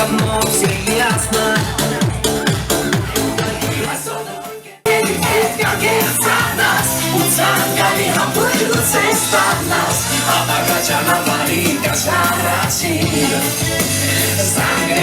давно все ясно. Sangre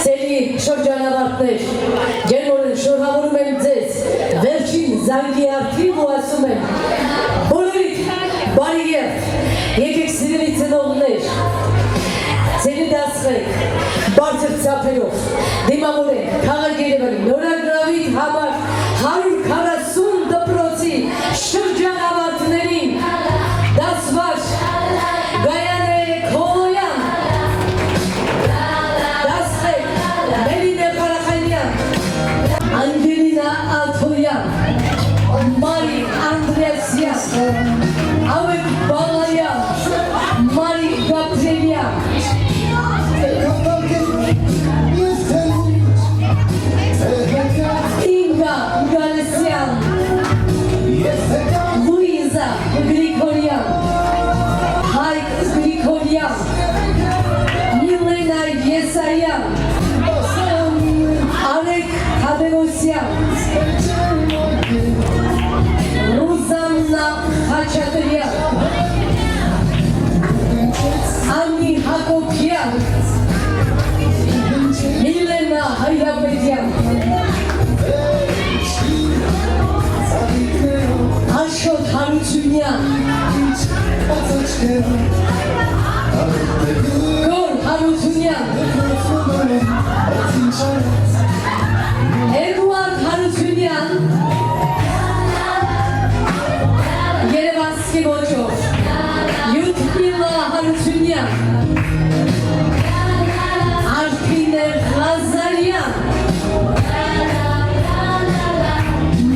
Սերի շրջանավարտներ, գերմորեն շորհավորում եմ ձեզ, վերջին զանգի արդիվ ու ասում եմ, բոլորիդ բարի երդ, եկեք սիրելի ծնողներ, ձերի դասխեք, բարձր ծապերով, դիմավորեն, քաղաք Երևանի, նորագրավիտ համար 140 դպրոցի շրջանավարտներին, դասվար, Գայանե Քոլոյան, Անգելինա Աթոյան, Մարի Անդրեասյան, Ավետ Բալայան, Մարի Գաբրելյան, Ինգա Գալեսյան, Լուիզա Գրիգորյան, Հայկ Գրիգորյան, Միլենա Եսայան, Արեկ Թադևոսյան, Ռուզաննա Խաչատրյան, Անի Հակոբյան, Միլենա Հայրապետյան, Աշոտ Հարությունյան, Գոր Հարությունյան, Էդուարդ Հարությունյան, Երևանսկի ոճով, Յուդմիլա Հարությունյան, Արփինե Ղազարյան,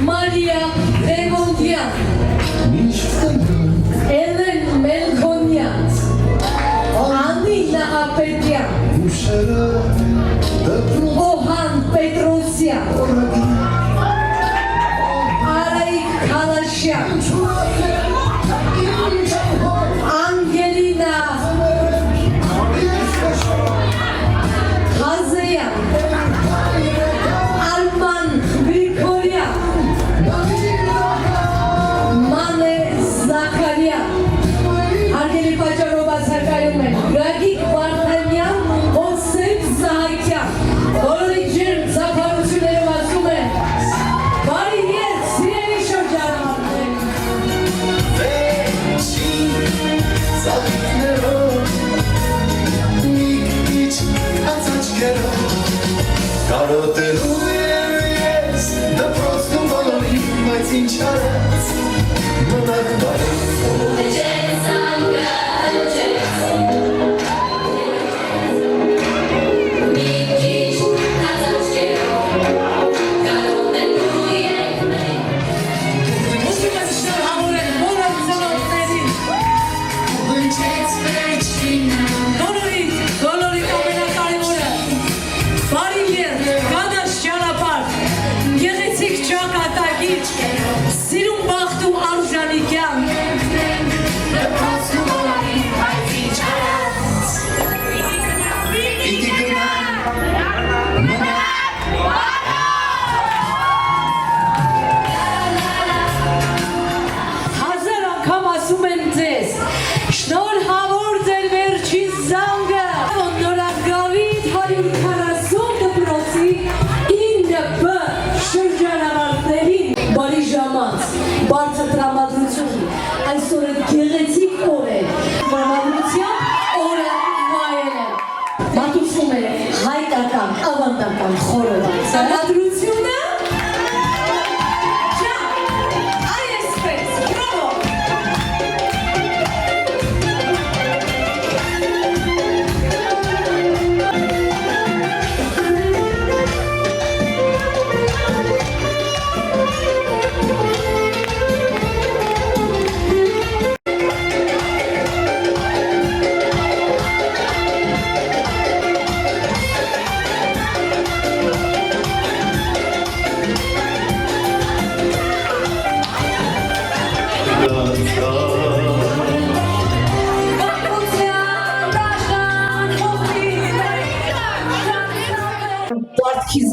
Մարիա Ռեգոնդյան, Էլեն Մելքոնյան, Անինա Ապետյան, Օհան Պետրոսյան, Արայիկ Քալաշյան, Անգելինա Խազեյան, Արման Գրիգորյան, Մանե Զաքարյան, Արգելի պատճառով բացակայում են Գագիկ Վարդանյան, Հոսեփ Զահակյան, բոլորի ջերմ ծափարություններով ասում են բարի երդ, սիրելի շրջանավարտներ։ Կարոտելու ես դպրոցում բոլորին, բայց ինչ արած մնաք բարի Բոլորի ամենակարևորը, բարի երդ, Գադաշյան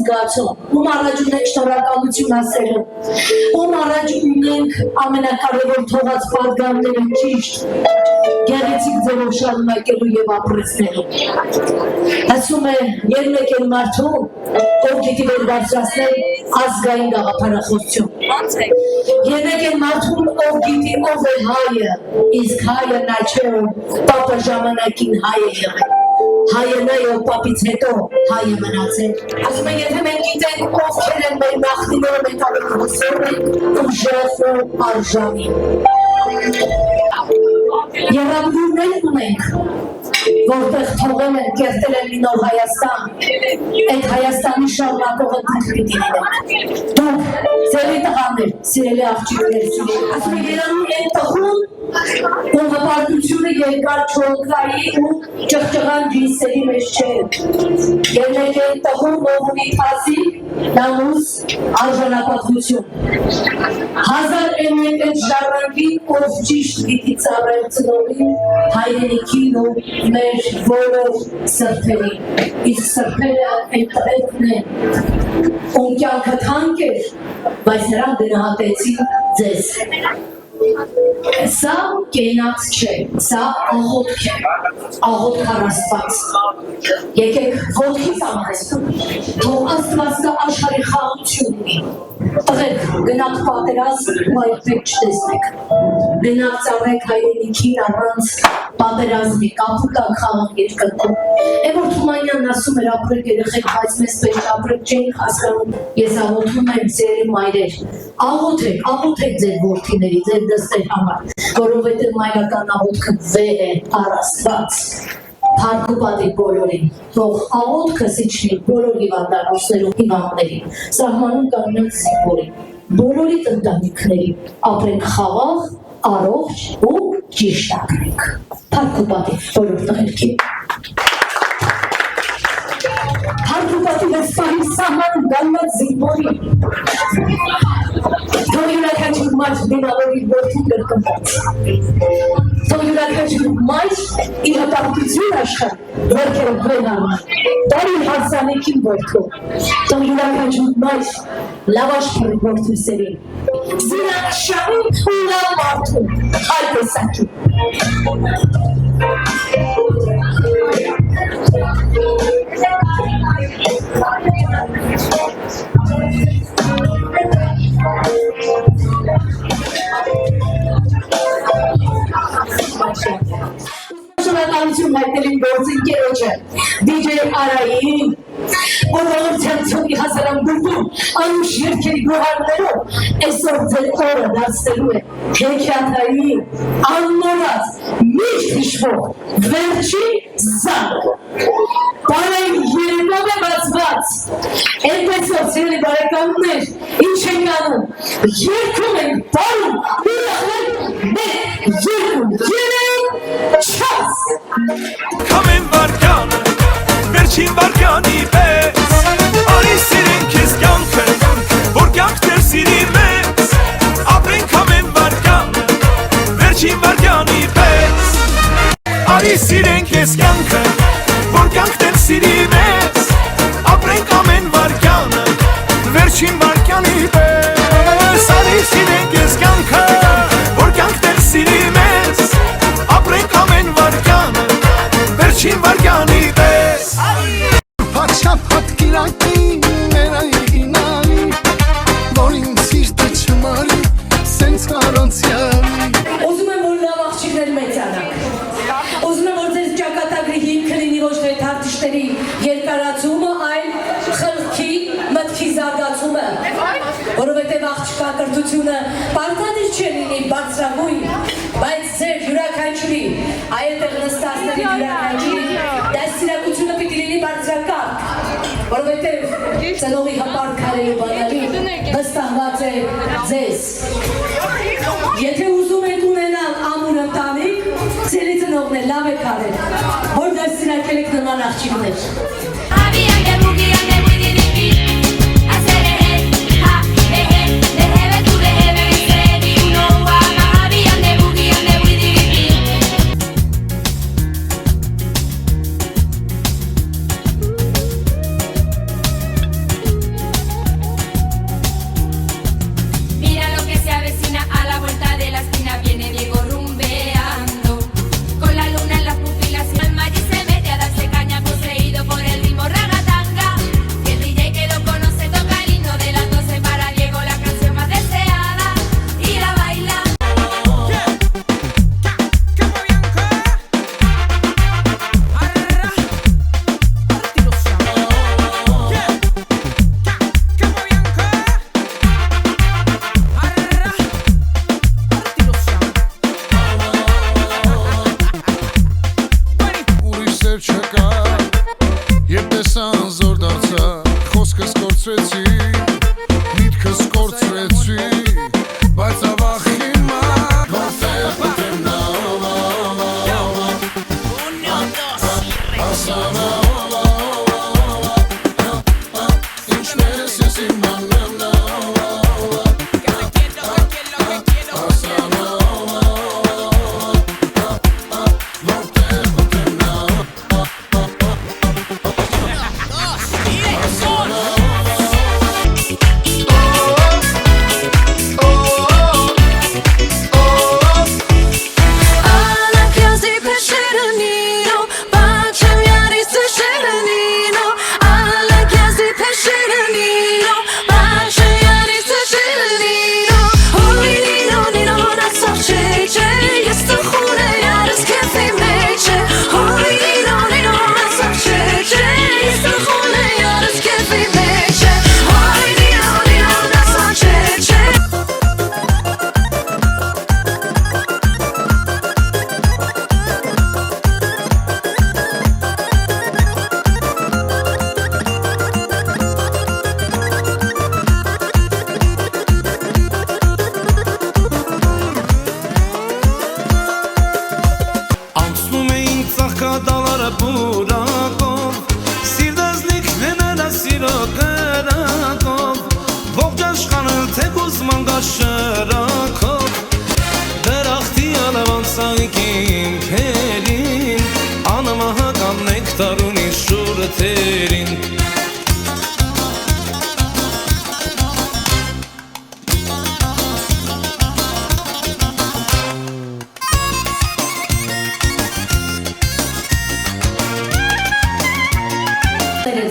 զգացում, ում առաջ ունենք շնորհակալություն ասելու, ում առաջ ունենք ամենակարևոր թողած պատգամները ճիշտ, գեղեցիկ ձևով շարունակելու եւ ապրեցնելու։ Ասում է ելնեք են մարդու, ով գիտի վեր բարձրացնել ազգային գաղափարախոսություն։ Ելնեք են մարդուն, ով գիտի ով է հայը, իսկ հայը նա չէ, ով պապը ժամանակին հայ է եղել։ Հայը նա ով պապից հետո հայ է մնացել։ Ասում են եթե մենք գիտենք ովքեր են մեր նախնիները, մենք ավելի հուսով ենք ուժեղ ու արժանի։ Երամբուրներ ունենք, որտեղ թողել են, կերտել են մի նոր Հայաստան, այդ Հայաստանի շարունակողը դուք պիտի լինեք։ Դուք, ձերի տղաներ, սիրելի աղջիկներ, ասում են Երանում են տղուն, ում հպարտությունը երկար չորքայի ու ճղճղան ջինսերի մեջ չէ։ Ելնեք են տղուն, ով ունի թազի, նամուս, արժանապատվություն։ Հազար էմենք այդ ժառանգի, ով ճիշտ գիտի ծառայել ծնողին, հայրենիքին ու մեր բոլոր սրբերին։ Իսկ սրբերը այդ տղերքն են, ում կյանքը թանկ էր, բայց նրանք գնահատեցին ձեզ։ Սա կենաց չէ, սա աղոտք է, աղոտք առաստված։ Եկեք ոտքից ամրեցնում, թող աստված կա աշխարհի խաղաղություն ունի։ Տղերք, գնաք պատերազմ ու այդպես չտեսնեք։ Գնաք ծառայեք հայրենիքին առանց պատերազմի, կապուտակ խաղաղ երկրքում։ Էվոր Թումանյանն ասում էր ապրեք երեխեք, բայց մեզ պես ապրեք չէինք հասկանում։ Ես աղոթում եմ ձեր մայրեր, աղոթեք ձեր որդիների, ձեր դստեր համար, որովհետև մայրական աղոթքը վեր է առաստված։ Փառք ու պատիվ բոլորին, թող աղոթքը սիչնի բոլոր հիվանդանոցներում հիվանդներին, սահմանում կանգնած զինվորին, բոլորի ընտանիքներին, ապրենք խաղաղ, առողջ ու ճիշտ ապրենք։ Փառք ու պատիվ բոլոր տղերքին։ Փառք ու պատիվ սահի սահմանում կանգնած զինվորին, թող յուրաքանչյուր մայր դիմավորի որդին կրկնված, թող յուրաքանչյուր մայր իր հպարտություն աշխարհ որդերը վեր առնի, տարի հարսանիքին որդու, թող յուրաքանչյուր մայր լավ աշխարհի որդուսերին, զիրանք շահին ու լավ մարդուն, այլ տեսակին։ Շնորհակալություն հայտնելին գործընկերոջը, DJ Արային, Ողորցյանցովի հասարամբուրդում անուշ երկերի գոհարներով այսօր ձեր օրը դարձնելու է հեքիաթային, անմոռաց, միշտ հիշվող, վերջին զանգ։ Բարային երեկով է բացված, այնպեսով սիրելի բարեկամներ, ինչ ենք անում, երգում ենք, բարում, ուրախ ենք, մեկ, երկու, երեք, չաս։ Քամեն վարկանը, վերջին վարկանի պես, արի սիրենք ես կյանքը, որ կյանքներ սիրի մեզ, ապրենք քամեն վարկանը, վերջին վարկանի պես, արի սիրենք ես կյանքը, որ կյանքներ սիրի մեզ, ապրենք ամեն վարկանը, վերջին վարկանի պես, արի սիրենք ես կյանքը, որ կյանքներ սիրի մեզ, ապրենք ամեն վարկանը, վերջին վարկանի պես Փաչափատ կիրակի ներայինանի Որին սիրտը չմարի սենց առանցյալի Ուզում եմ որ լավ աղջիկներ մեծանաք Ուզում եմ որ ձեզ ճակատագրի հիմքը լինի ոչ թե թարտիշների երկարացումը, այլ խելքի, մտքի զարգացումը Որովհետև աղջկա կրթությունը պարտադիր չէ լինի բարձրագույն Բայց ձեր յուրաքանչյուրի այդտեղ նստածների յուրաքանչյուրի դաստիարակությունը պիտի լինի բարձրակարգ Որովհետև ծնողի հպարտ քարելու բանալի վստահված է ձեզ Եթե ուզում եք ունենալ ամուր ընտանիք, ձերի ծնողն է լավ է կարել, որ դաստիարակել եք նման աղջիկներ Asana ova İçmez sesim anlamda Asana ova Vorte bukena Asana Alla casi per Sheranino, baciami a risse Sheranino. Alla casi per Sheranino, baciami a risse Sheranino. Oi Nino, Nino, na sofcece, jest to chore, jares kefi mecze. Oi Nino, Nino, na sofcece, jest to chore, jares kefi mecze. Oi Nino, Nino, na sofcece. Անցնում էին ծաղկադալարը բուրակով Սիրտազնիքները սիրո կրակով Ողջ աշխարհը թեկուզ մանգաշրակով Դրախտի ալավանցանքին փերին Անմահական նեկտար ունի շուրթերին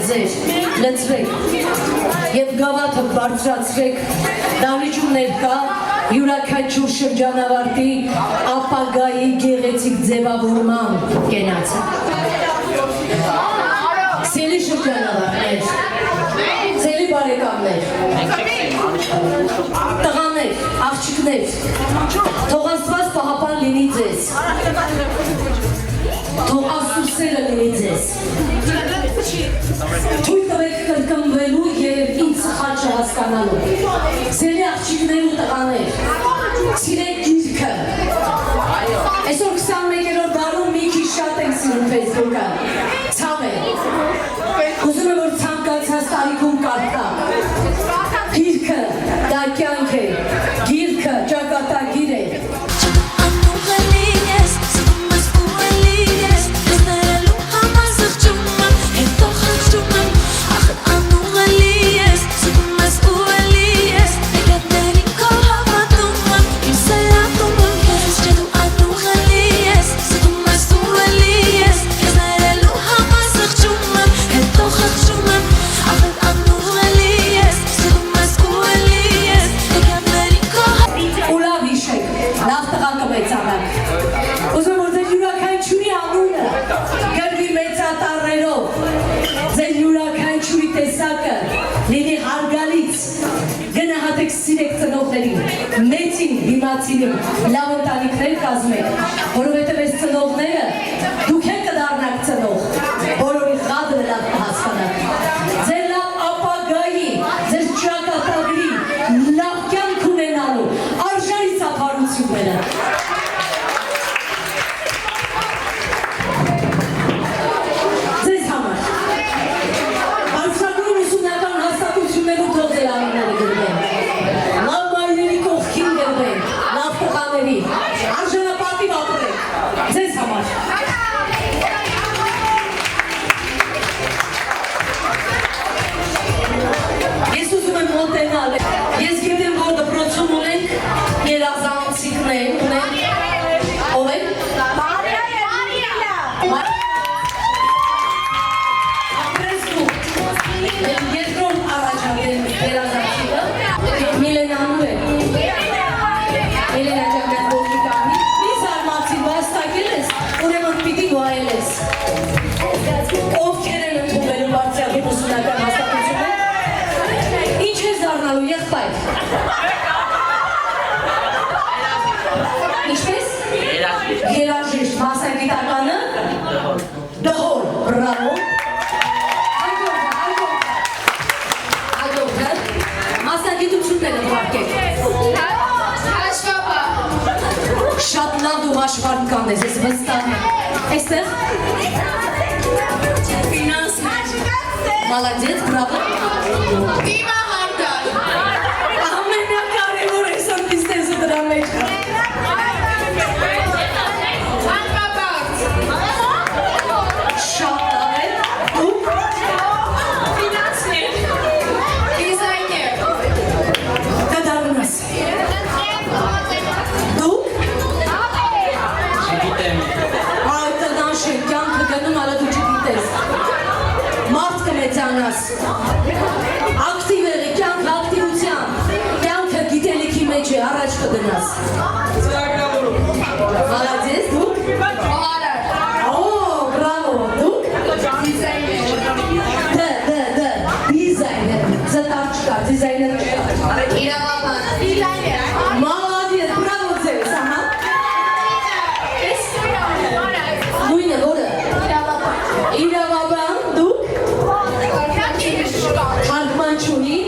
ձեր լցրեք եւ գավաթը բարձրացրեք դահլիճում ներկա յուրաքանչյուր շրջանավարտի ապագայի գեղեցիկ ձևավորման կենացը սելի շրջանավարտներ սելի բարեկամներ տղաներ աղջիկներ թող Աստված պահապան լինի ձեզ թող Աստծո լինի ձեզ Թույլ տվեք կրկնվելու և ինձ խաչը հասկանալու Սերի աղջիկներ ու տղաներ Սիրեք գիրքը Այսօր 21-րդ դարում մի քիչ շատ ենք սիրում Facebook-ը Ցավ է Ուզում եմ որ ցանկացած տարիքում կարդա Գիրքը դա կյանք է Գիրքը ճակատագիր է լավ ընտանիքներ կազմեք, որովհետև այս ծնողները դուք եք կդառնաք ծնող, որովի խադը լավ կհասկանաք։ Ձեր լավ ապագայի, ձեր ճակատագրի, լավ կյանք ունենալու, արժանի ծափարությունները։ Ձեզ համար, արցրագույն ուսումնական հաստատություններում թող ձեր անունները գրվեն։ Լավ մայրերի կողքին գրվեն, լավ տղաների, արժանապատիվ ապրեք, ձեզ համար։ Ես ուզում եմ մոտենալ, ես գիտեմ, որ դպրոցում ունենք երազանցիկներ, ունենք, ով են? Ապրես դու, երկրորդ առաջադեմ երազանցիկը, Միլենանու է, Միլենա ջան ողջիկանի, մի զարմացի վաստակել ես, ուրեմն պիտի գոհել ես։ Ովքեր են ընդունվելու բարձրագույն ուսումնական հաստատությունը, ինչ ես դառնալու եղբայր։ Ինչպես? Երաժիշտ, մասնագիտականը, դհոլ, բրավո։ Այդորդը, մասնագիտությունները պարկեք։ Շատ լավ դու հաշվարկան ես վստահ եմ։ Այստեղ Молодец, браво. Ամենակարևոր է սա բիզնեսը դրա մեջ։ Շատ լավ է։ Կդառնաս։ Դու։ Այդ տնաշեն կյանքը գնում, արա դու չգիտես։ Մարդ կմեծանաս։ Ակտիվ եղի, կյանքը ակտիվության, կյանքը գիտելիքի մեջ է, առաջ կգնաս։ Молодец, դուք։ Օ, բրավո, դուք։ Դիզայներ, զտար չկա, դիզայներ չկա։ Молодец, բրավո ձեզ, ահա։ Նույնը, որը։ Իրավաբան, դուք։ Հարգման չունի։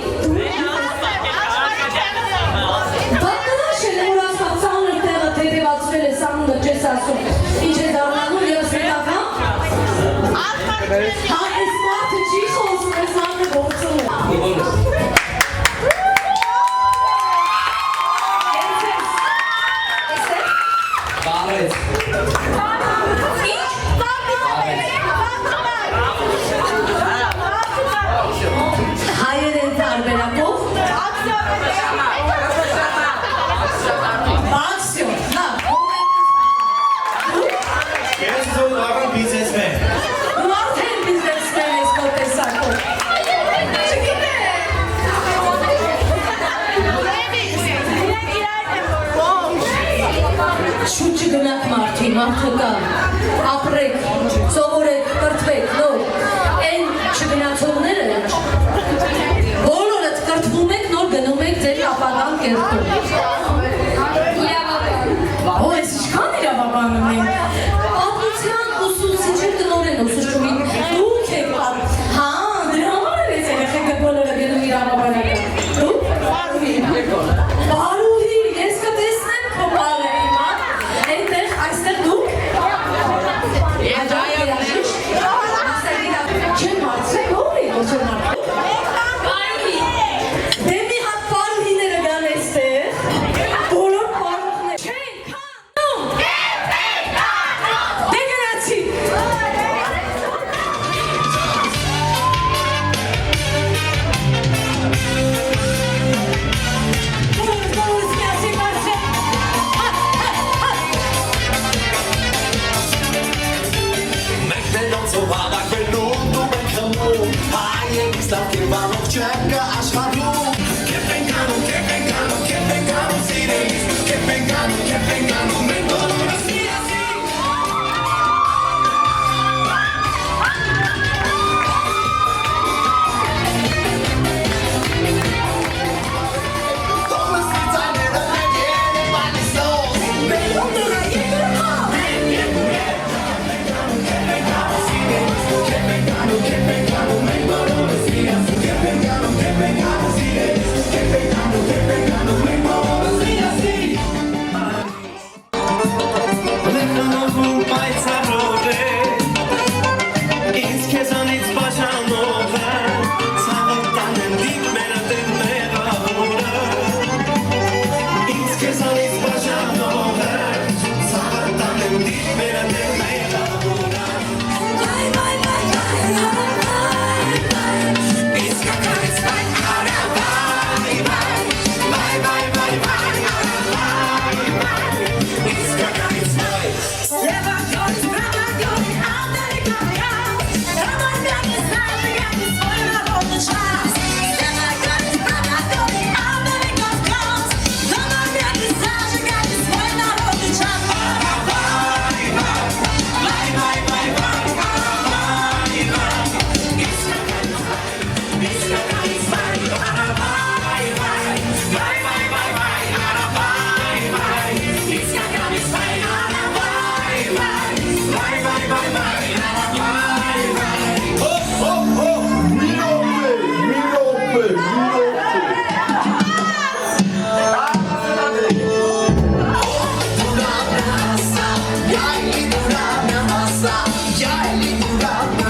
Բակնաշեն որ ասացան էր տեղը թերևացրել է սանունը չես ասում։ Ինչ է դառնալու ևս հետական։ Հա, ես մարդը չի խոսում, ես մարդը գործում է։ Բարեց Հայերեն տարբերակով։ Բաքսյոն, հա, Ես ձոն աղան բիզեսմեն դու արդեն բիզնեսմեն ես քո տեսակով։ Շուտ չգնաք մարդի, մարդը կա, ապրեք, սովորեք, կրթվեք, նոր, են չգնացողները, բոլորդ կրթվում եք, նոր գնում եք ձեր ապագան կերտում։ Օ, ես ինչքան իրավաբանում եմ, պատմության ուսուցիչը տնօրեն ուսուցչումին, դուք եք պատ, հա, դրա համար էլ ես երեխեքը բոլորը գնում իրավաբանական, դուք, բարուհի, ես կտեսնեմ քո բարը հիմա, այնտեղ, այստեղ դուք, չեմ հարցրեք, ով է ոչ եմ հարցրեք, դե մի հատ բարուհիները գան այստեղ, բոլոր բարուհներ, չեն կանում, դե գնացի, բոլորս միասին մարշեք, Մեկներոցով հավաքվելու դու մենք խմում Հայենք ստավկերվանով չեկը աշխարհում Կեպ ենք անում, սիրելիս Կեպ ենք անում, մենք բոլորս միասին Թողնս իծայները մենք են բանիսոս Մենք ուտուրա եկրհա Լեքնովում պայցարոր է Ինձ քեզանից պաշանով է Ցավը տանեմ դիպ մերը դեմ մեղավորը Ինձ քեզանից պաշանով է Ցավը տանեմ դիպ մերը դեմ մեղավորը Իսկականից վայ արավայ Իսկականից վայ Yaeli durana masa, yaeli durana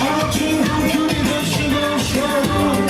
Ağacın hakkını taşı başlarım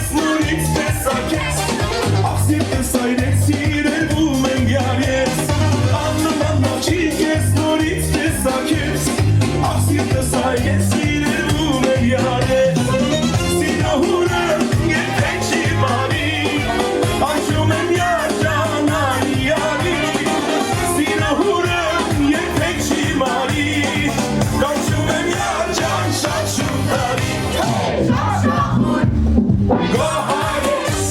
ես նորից տեսակես Ախս և տեսայրեք սիրելվում են գյարես Աննման նախչիկ ես նորից տեսակես Ախս և տեսայրեք սիրելվում են գյարես Սիրահուրը երբեք չի մարի Անջում եմ յաջանանի յարի Սիրահուրը երբեք չի մարի Կանչում եմ յաջան շատ շուտ տարի Գոհարես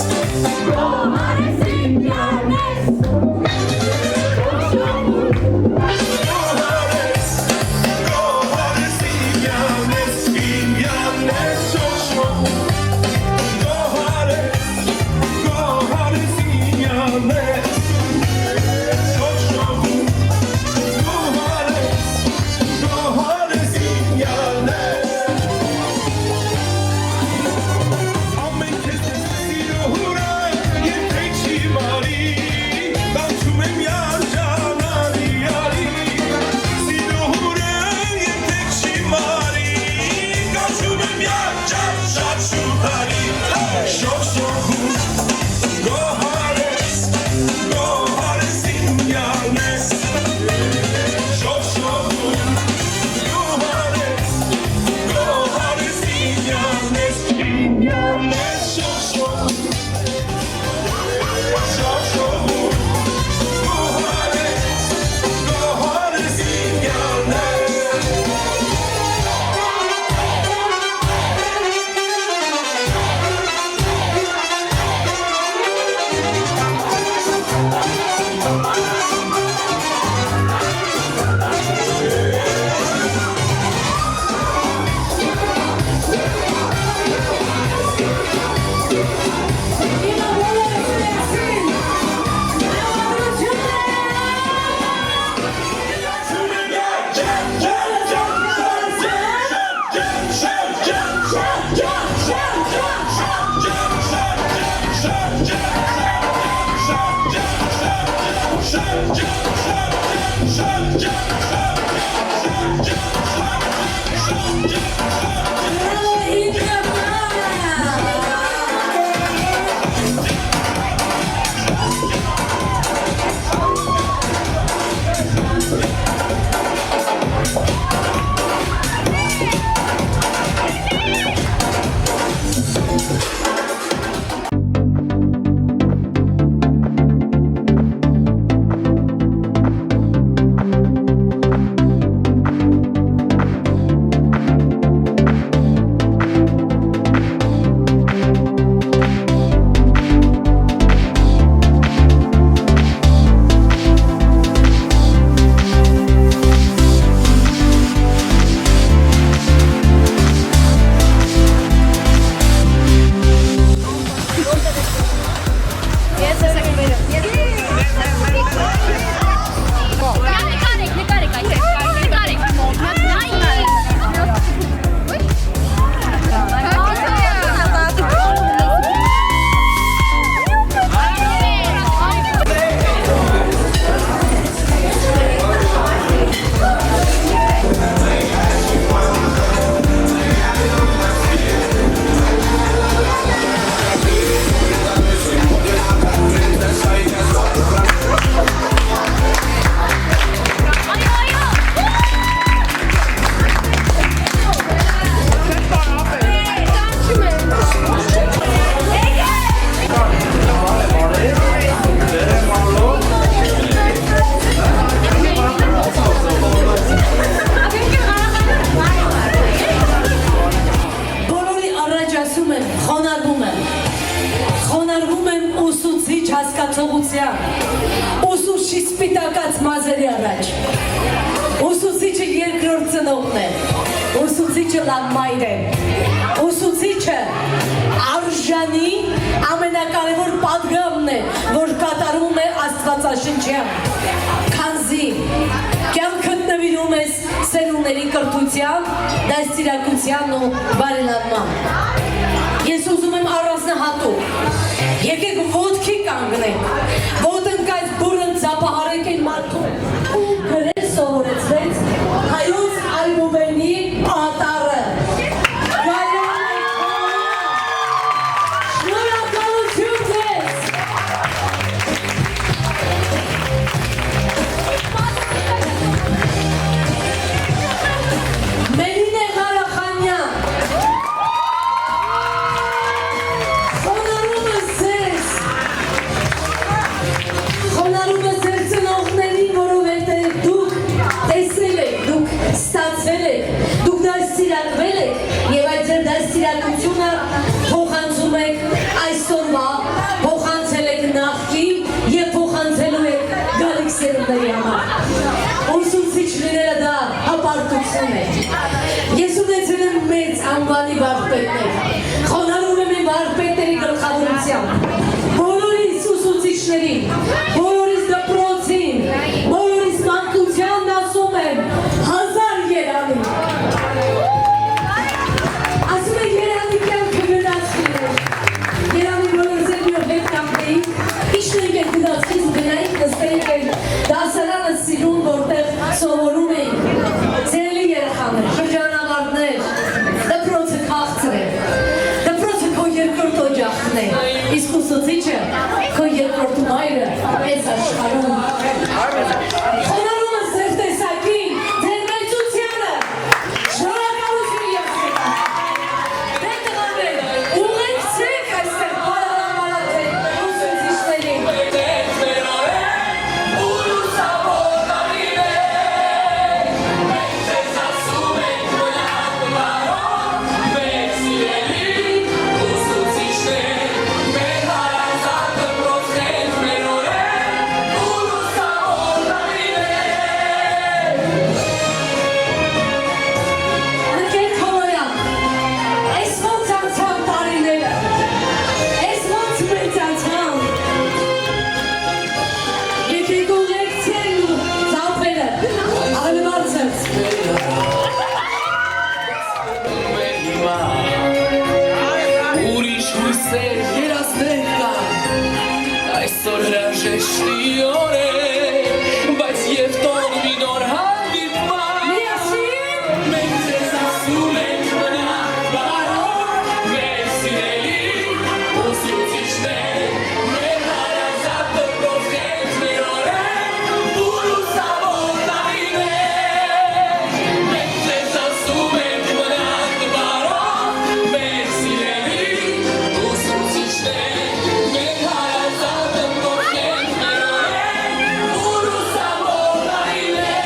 Ուսուցիչ սպիտակած մազերի առաջ, ուսուցիչը երկրորդ ծնողն է, ուսուցիչը լավ մայր է, ուսուցիչը արժանի ամենակարևոր պատգամն է, որ կատարում է Աստվածաշնչյան, քանզի կյանքդ նվիրում ես սերունդների կրթության, դաստիարակության ու բարելավման։ Ես ուզում եմ առանձնահատուկ, եկեք ոտքի կանգնենք, ոտնկայց բուրըն ծապահարեք են մարդուն ու գրել սովորեցվեց հայոց այբուբենի պատարը։ այսօրվա փոխանցել եք նախկին եւ փոխանցելու եք գալիք սերունդների համար։ Ուսուցիչ լինելը դա հապարտություն է։ Ես ունեցել եմ մեծ անվանի վարպետներ։ Խոնարհում եմ վարպետների գլխավորությամբ։ Բոլորիս ուսուցիչներին, բոլորիս դպրոցին, բոլորիս մանկությանն ասում եմ 1000 երանի։ Ասում եք երանի կյանքը գնացքին է։ Երանի բոլորս էլ մի օր հետ կանգնեինք, իջնեինք այդ գնացքից ու գնայինք նստեինք այդ դասարանը սիրուն, որտեղ սովորում էինք։ Ձերելի երեխաներ, շրջանավարտներ, դպրոցը քաղցր է։ Դպրոցը քո երկրորդ օջախն է, իսկ ուսուցիչը քո երկրորդ մայրը այս աշխարհում։ Խոնարհումը ձեր տեսակին, ձեր մեծությանը, շնորհակալություն եղեք։ Դե տղաներ, ուղեկցեք այստեղ բարալավարացեք ուսուցիչներին։ Անկեր խորոյան, այս ոնց անցան տարիները, այս ոնց մեծացան, եկեք ուղեկցեն ու ծափերը, ավելի բարձր։ Ուրիշ հույսեր երազներ կան այսօր հրաժեշտի օր է բայց եւ տող մի նոր հանդիպման Միասին մենք ձեզ ասում ենք մնաք բարով մեր սիրելի ուսուցիչներ մեր հարազատ դպրոցներ մեր օրեր ու լուսավոր տարիներ մենք ձեզ ասում ենք մնաք բարով մեր սիրելի ուսուցիչներ մեր հարազատ դպրոցներ մեր օրեր ու լուսավոր տարիներ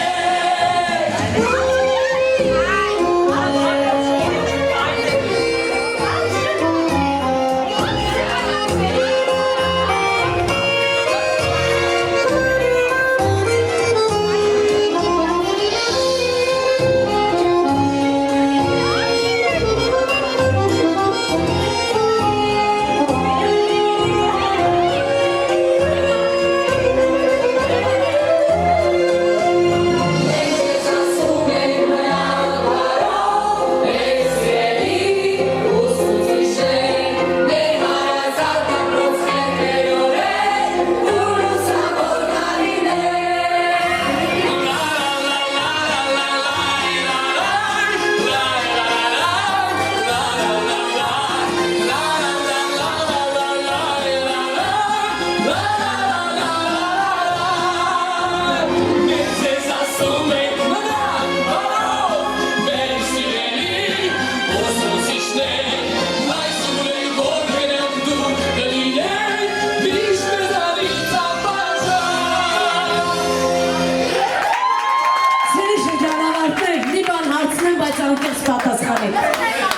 Ձերի շրջանավարտներ, մի բան հարցնեմ, բայց անկեղծ պատասխանեք։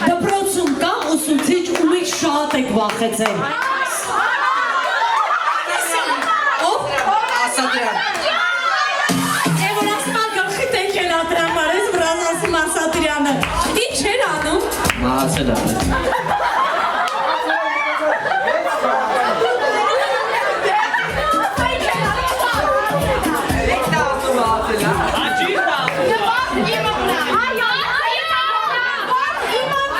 Դպրոցում կա ուսուցիչ, ումից շատ եք վախեցել։ Ով? Եվ որ ասում ան գլխի տենք էլ ադրամար ես, վրան ասում Ասատրյանը։ Ինչ էր անում։ Մահացել է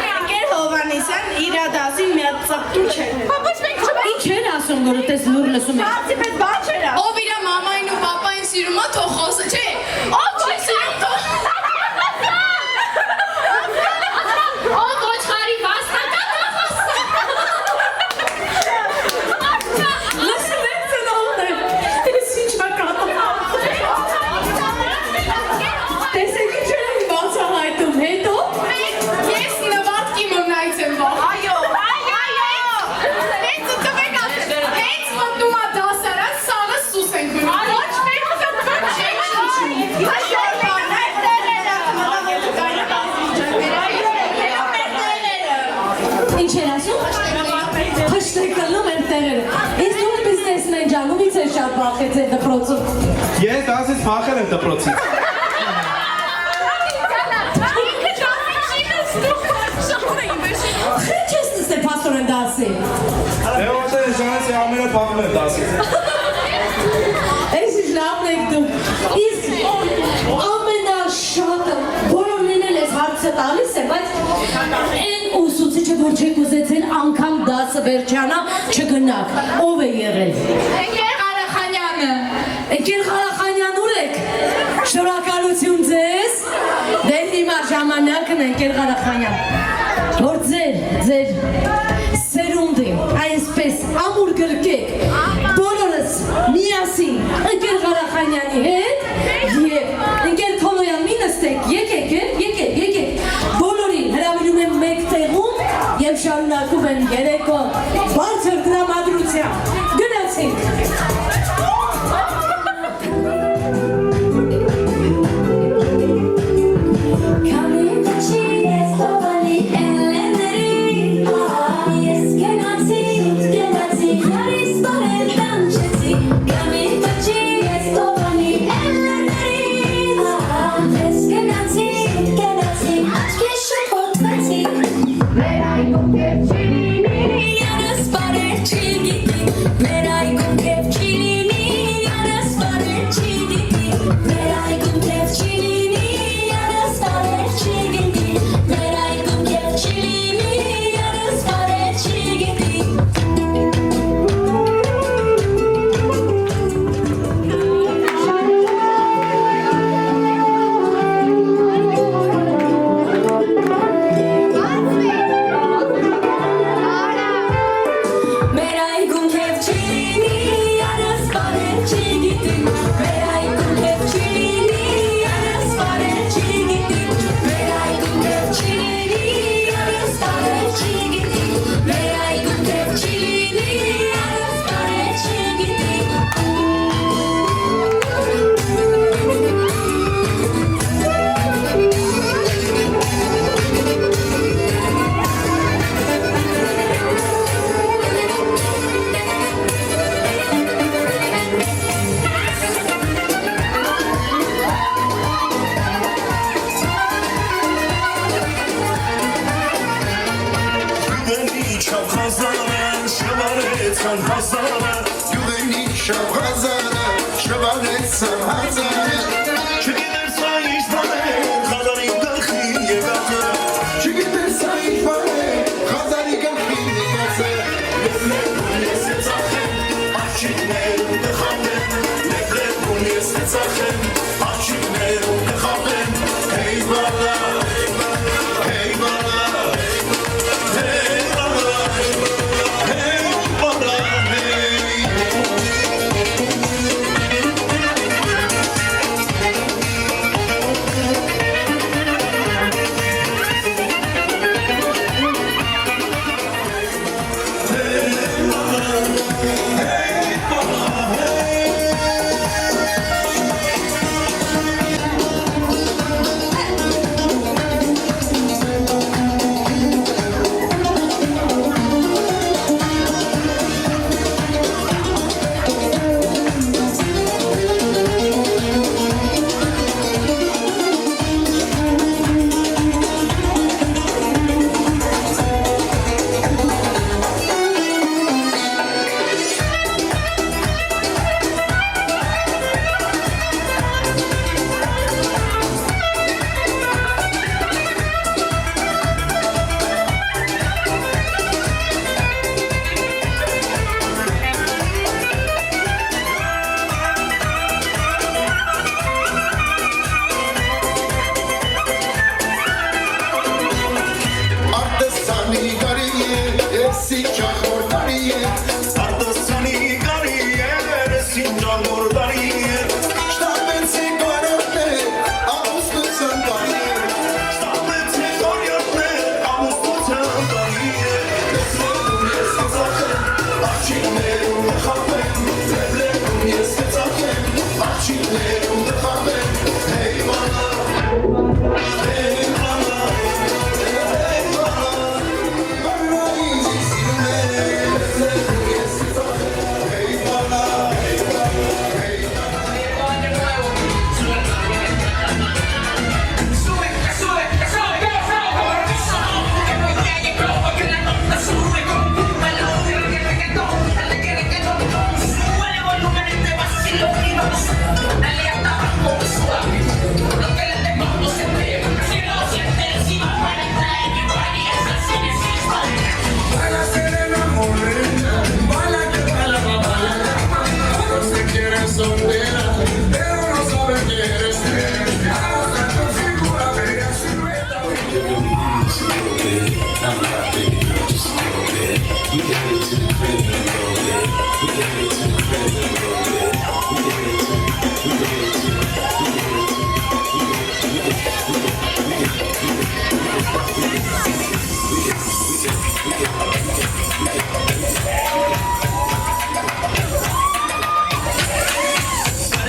Անկեր Հովհաննիսյան իր դասին մի հատ ծպտու չէ։ Ինչ էր ասում, որ ուտես լուր լսում եք։ Բացի պես բան չէր։ Ով իր մամային ու պապային սիրում է, թող խոսը, չէ։ Ով չի սիրում, թող։ Ով ոչխարի վաստակա, թող խոսը։ Լսում եք ծնողներ, ես ինչ ակատում։ Տեսեք ինչ էր բացահայտում, հետո։ Ես նվատքի մնայց եմ վաղ։ Այո։ Հենց տվեք ասել, հենց մտնում է դասարան, սաղը սուս ենք գնում։ Ոչ մեկ Հեշտ է կլում եմ տեղերը։ Իսկ դու բիզնեսն են ջանումից է շատ բախեց է դպրոցում։ Ես դասից փախել եմ դպրոցից։ Խիչ ես նստե պաստորեն դասի։ Դե ոտը ժանես է ամենը փախել եմ դասից։ Այս ինչ լավն եք դու։ Իսկ ամենաշատը բոլորին էլ ես հարցը տալիս եմ, բայց այն ուսուցիչը, որ չեք ուզեցին անգամ դասը վերջանա, չգնաք։ Ով է եղել։ Ընկեր Ղարախանյանը։ Ընկեր Ղարախանյան ուր եք։ Շնորհակալություն ձեզ։ Դե հիմա ժամանակն է ընկեր Ղարախանյան։ Որ ձեր սերունդին այսպես ամուր գրկեք բոլորս միասին ընկեր Ղարախանյանի հետ եւ ընկեր Թոլոյան մի նստեք եկեք բոլորին հրավիրում եմ մեկ տեղում եւ շարունակում են երեկո բարձր դրամատրությամբ գնացինք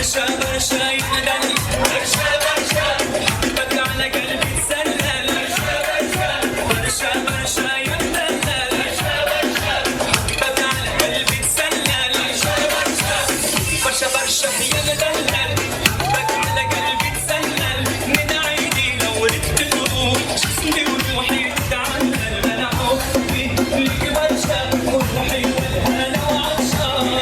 برشا برشا يندل برشا برشا حبك على قلبي تسلل برشا برشا يندل برشا حبك على قلبي تسلل برشا برشا يندل حبك على قلبي تسلل من عيني لو ردت الروح جسمي وروحي تتعلل انا حبي لك برشا وروحي والهنا وعطشان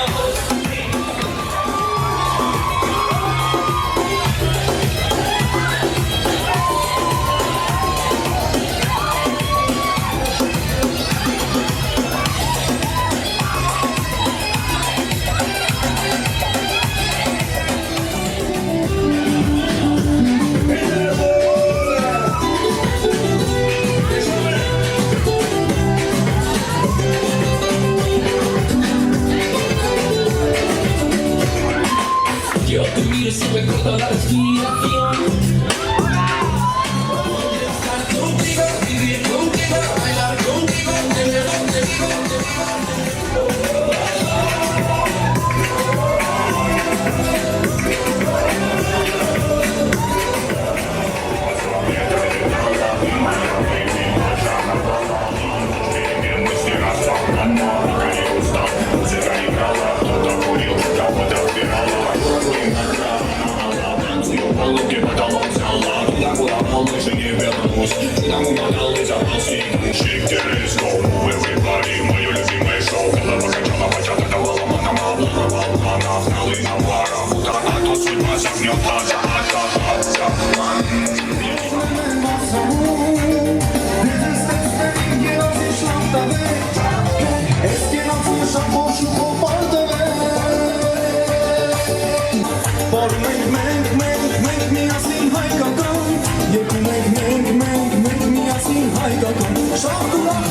Yo te miro y se me corta la respiración. Estar contigo, vivir contigo, bailar contigo, tener Շախ դուրախ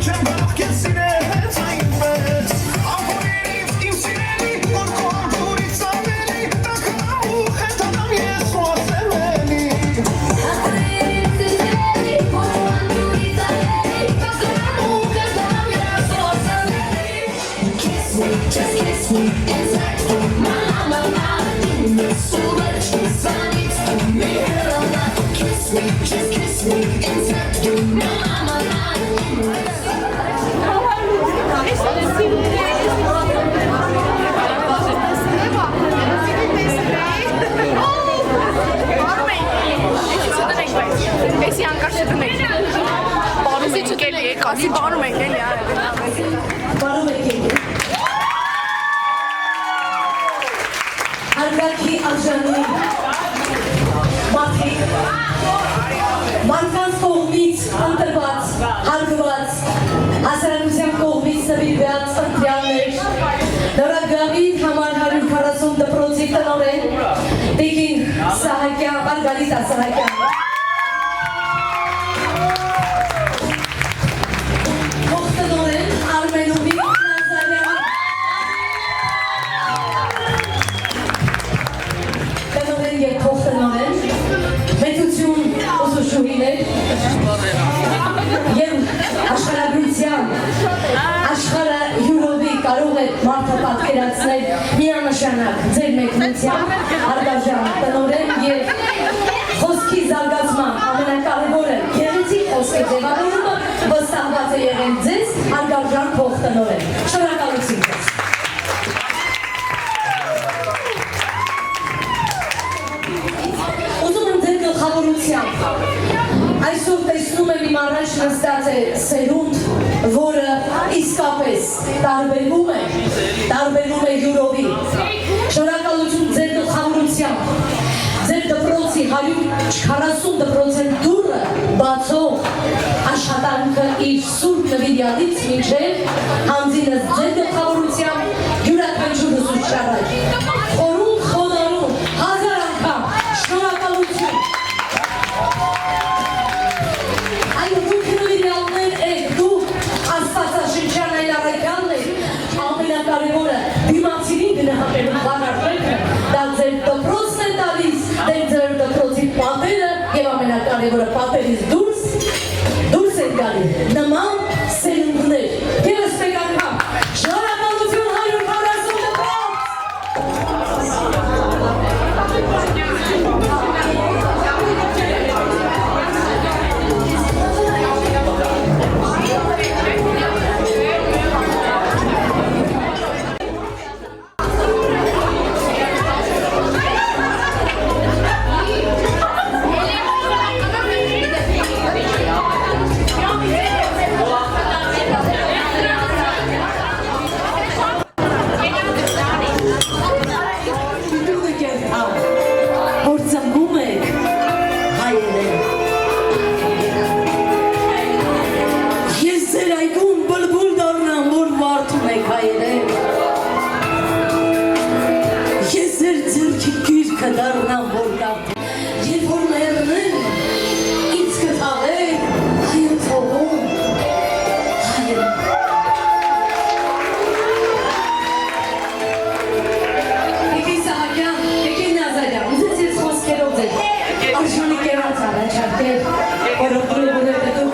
Չեմ բախ կեսին է հենց այնպես Ամպոյերիվ իմ սիրելի Որ կորդուրից ամելի Տակա ու հետանամ ես ու ասեմելի Just kiss me, it's like my in the supersonics to me. Kiss me, just kiss me, it's like my Էսի անկարճ դնեք։ Բարում եք եկել եք, ասի բարում եք էլի արել։ Բարում եք եկել։ Հարգարքի արժանի մարդիկ, մարդկանց կողմից ընտրված, հարգված, հասարակության կողմից նվիրված ընտրյալներ, նորագավիթ համար 140 դպրոցի տնօրեն, Տիկին Սահակյան, Մարգարիտա Սահակյան, փոխտնօրեն Արմենովի Նազարյան, տնօրեն և փոխտնօրեն, մեծություն ուսուցչուհիներ և աշխարհագրության աշխարհը յուրովի կարող է մարդը պատկերացնել միանշանակ ձեր մեկնությամբ հարգարժան տնօրեն և խոսքի զարգացման ամենակարևորը գեղեցիկ խոսքի ձևավորումը վստահված է եղել ձեզ հարգարժան փոխտնօրեն։ Շնորհակալություն ձեզ։ Ուզում եմ ձեր գլխավորությամբ այսօր տեսնում եմ իմ առաջ նստած է սերունդ, որը իսկապես տարբերվում է յուրովի։ Շնորհակալություն ձեր գլխավորությամբ, ձեր դպրոցի 140% դուռը բացող աշխատանքը իր սուրբ նվիրյալից մինչև հանձինս ձեր գլխավորությամբ յուրաքանչյուր ուսուցիչ առաջ։ Խորհուրդ խոնարհում 1000 անգամ շնորհակալություն։ Այո, դուք նվիրյալներ եք, դուք աստվածաշնչյան այն առաքյալն եք, ամենակարևորը դիմացինին գնահատելու բանալիքը, դա ձեր դպրոցն է տալիս, ձեր դպրոցի պատերը և ամենակարևորը պատերից դուրս են գալի նման սերունդներ։ Եվս մեկ անգամ շնորհակալություն 140 դպրոց։ Որ ծնվում եք հայերեն։ Ես ձեր այգում բլբուլ դառնամ, որ վարդում եք հայերեն։ Ես ձեր ձեռքի գիրքը դառնամ, որ կարդում։ Երբ որ մեռնեմ, ինձ կթաղեք հայր թողում, հայերեն։ Տիկին Սահակյան, Տիկին Նազարյան, ուզեց ես խոսքերով ձեր արժանի կերած առաջարկել, որովհետև դուք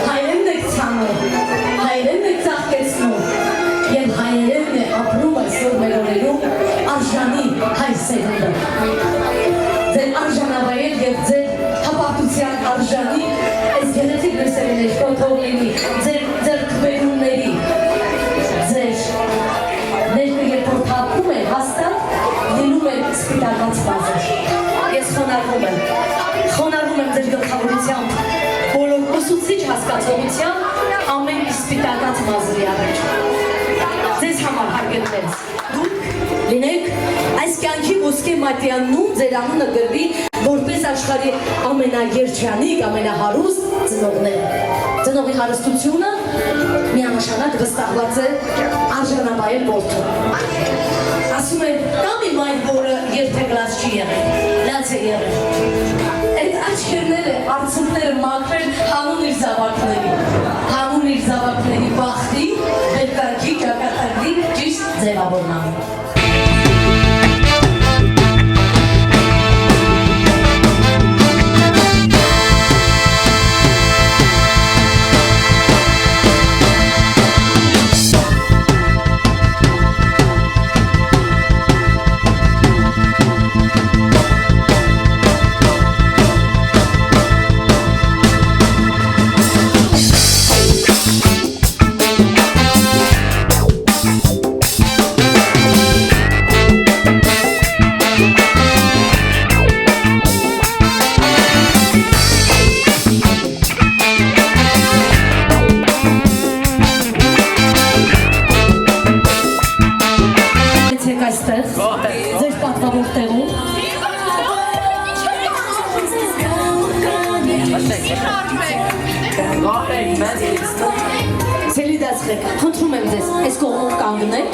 հայերենն եք ցանում, հայերենն եք ծաղկեցնում և հայերենն է ապրում այսօր մեր օրերում արժանի հայ սերունդը։ Ձեր արժանավայել և ձեր հպարտության արժանի այս գեղեցիկ լույսերներ կոթող լինի ձեր ձեռքբերումների, ձեր ներքը երբ որ թափում է հաստատ լինում է սպիտակած բազը։ Ես խոնարհվում եմ ձեր գլխավորությամբ, բոլոր ուսուցիչ հասկացողությամբ ամեն սպիտակած մազերի առաջ։ Ձեզ համար հարգելներ, դուք լինեք այս կյանքի ոսկե մատյաննում ձեր անունը գրվի որպես աշխարհի ամենաերջանիկ, ամենահարուստ ծնողներ։ Ծնողի հարստությունը միանշանակ վստահված է արժանավայել որդու։ Ասում են, կամ իմ այն որը երբեք լաց չի եղել, լաց է եղել։ Այդ աչքի աչքերները, արցունքները մաքրել հանուն իր զավակների բախտի, ներկայքի, ճակատագրի ճիշտ ձևավորման։ Ձեր պատվավոր տեղում Ցելի դասրեք, խնդրում եմ ձեզ, այս կողմով կանգնեք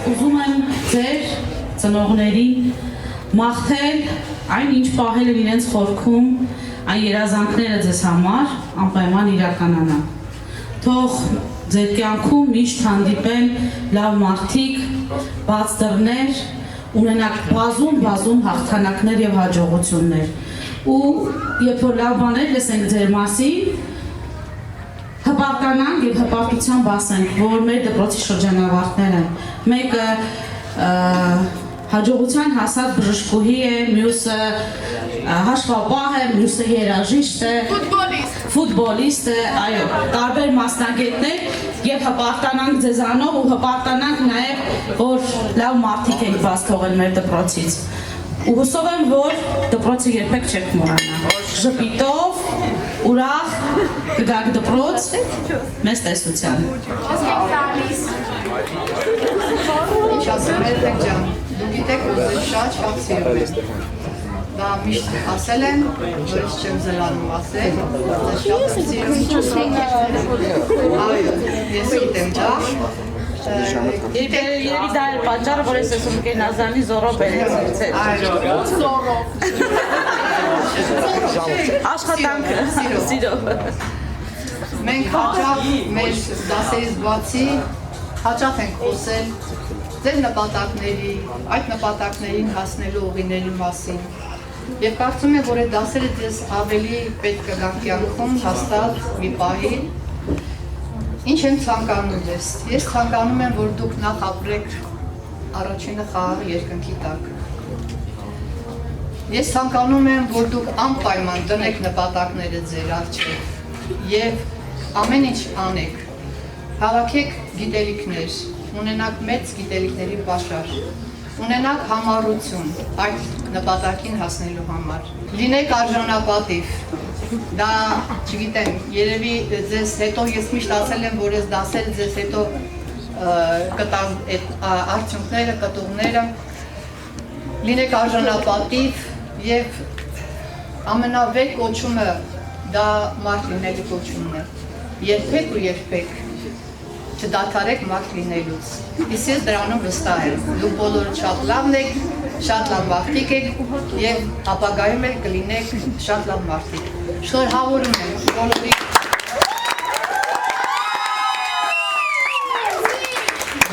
Ուզում եմ ձեր ծնողների մաղթել այն ինչ պահել են իրենց խորքում, այն երազանքները ձեզ համար անպայման իրականանա։ Թող ձեր կյանքում միշտ հանդիպեն լավ մարդիկ, բաց դռներ, ունենաք բազում հաղթանակներ եւ հաջողություններ։ Ու երբ որ լավ բաներ լսենք ձեր մասին, հպարտանանք եւ հպարտությամբ ասենք, որ մեր դպրոցի շրջանավարտները մեկը հաջողության հասած բժշկուհի է, մյուսը հաշվապահ է, մյուսը երաժիշտ է, ֆուտբոլիստ է, այո, տարբեր մասնագետներ եւ հպարտանանք ձեզանով ու հպարտանանք նաեւ, որ լավ մարդիկ ենք բաց թողել մեր դպրոցից։ Ու հուսով եմ, որ դպրոցը երբեք չեք մոռանա։ Ժպիտով, ուրախ կգաք դպրոց, մեծ տեսության։ Ինչ ասում եք ջան, դու գիտեք, որ ձեզ շատ սիրում եմ։ Դա միշտ ասել են, որ ես չեմ զլանում ասել, ձեզ շատ սիրում եմ։ Այո, ես գիտեմ դա։ Երևի դա էր պատճառը, որ ես ասում կեն Ազանի զորով բերեցից էր։ Այո, զորով։ Աշխատանքը, սիրով։ Մենք հաճախ մեր դասերից բացի հաճախ ենք խոսել ձեր նպատակների, այդ նպատակներին հասնելու ուղիների մասին։ Եվ կարծում եմ, որ այդ դասերը ձեզ ավելի պետք կգան կյանքում հաստատ մի պահի։ Ինչ եմ ցանկանում ես։ Ես ցանկանում եմ, որ դուք նախ ապրեք առաջինը խաղաղ երկնքի տակ։ Ես ցանկանում եմ, որ դուք անպայման դնեք նպատակները ձեր առջև եւ ամեն ինչ անեք։ Հավաքեք գիտելիքներ, ունենաք մեծ գիտելիքների պաշար, ունենաք համառություն այդ նպատակին հասնելու համար։ Լինեք արժանապատիվ։ Դա, չգիտեմ, երևի ձեզ հետո ես միշտ ասել եմ, որ ես դասերը ձեզ հետո կտան այդ արդյունքները, կտուղները, լինեք արժանապատիվ եւ ամենավեհ կոչումը դա մարդ լինելու կոչումն է։ Երբեք ու երբեք չդադարեք մարդ լինելուց։ Իսկ ես դրանում վստահ եմ։ Դուք բոլորը շատ լավն եք, շատ լավ մարդիկ եք եւ ապագայում էլ կլինեք շատ լավ մարդիկ։ Շնորհավորում եմ բոլորի։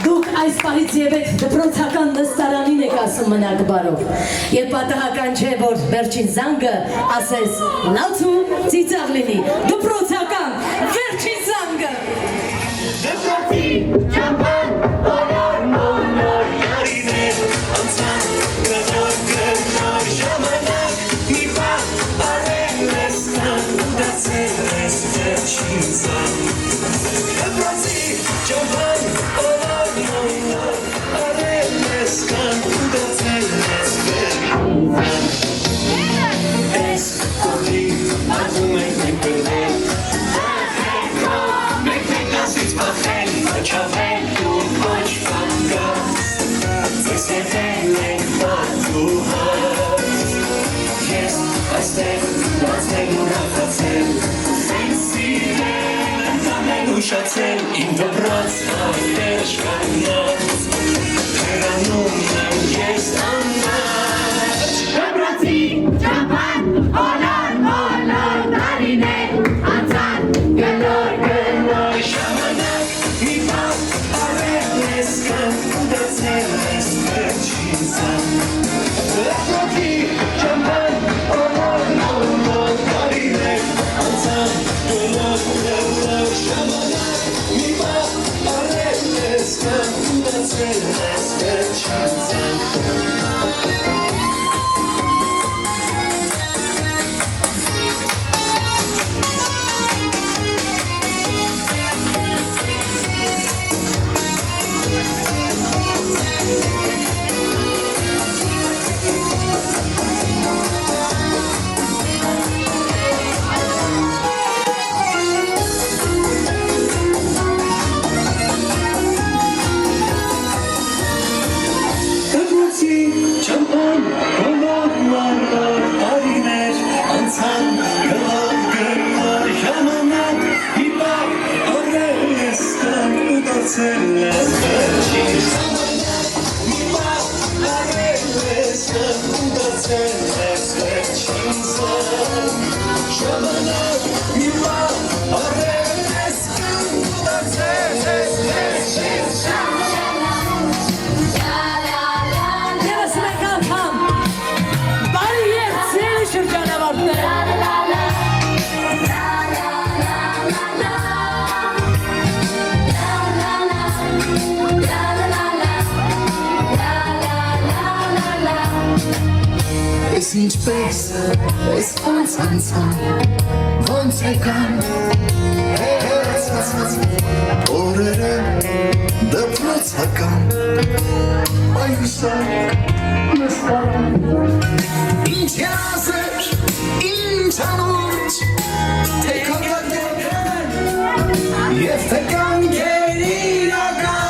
Դուք այս պահից եւ այդ դպրոցական նստարանին եք ասում մնաք բարով։ Եվ պատահական չէ, որ վերջին զանգը ասես լացու ծիծաղ լինի։ Դպրոցական վերջին զանգը։ Դպրոցի ճամփան բոլոր բոլոր տարիներ անցան գնոր ժամանակ մի բան արել ես դարձել ես վերջին զանգ Դպրոցի ճամփան բոլոր բոլոր արել ես դարձել ես վերջին զանգ Ես կողի ակում ենք մենք բերել Չավեն ու ոչ պանգաս Ձեզ հետել ենք պատուհաս Ես այստեղ լացել ու ռախացել Ձեզ սիրել եմ ամեն ուշացել Իմ դպրոց այդեր շկանած Հեռանում եմ ես աննաչ Դպրոցի ճամփան բոլոր բոլոր տարիներ անցան գնոր գնոր ժամանակ մի բան արել ես դարձել ես վերջին զանգ Դպրոցի ճամփան բոլոր բոլոր տարիներ անցան գնոր գնոր ժամանակ մի բան արել ես դարձել ես վերջին զանգ Չամփան բոլոր բոլոր տարիներ անցան գնոր ժամանակ մի բան արել ես ու դարձել ես վերջին ժամանակ մի բան արել ես ու դարձել ես վերջին ժամանակ մի բան արել ես ու դարձել ես վերջին Ես ինչպես ես ոնց անցան ոնց եկան օրերը դպրոցական այուսակ նստարան ինչ ասեր ինչ անուչ թե կոկատեր և թե կանքեր իրական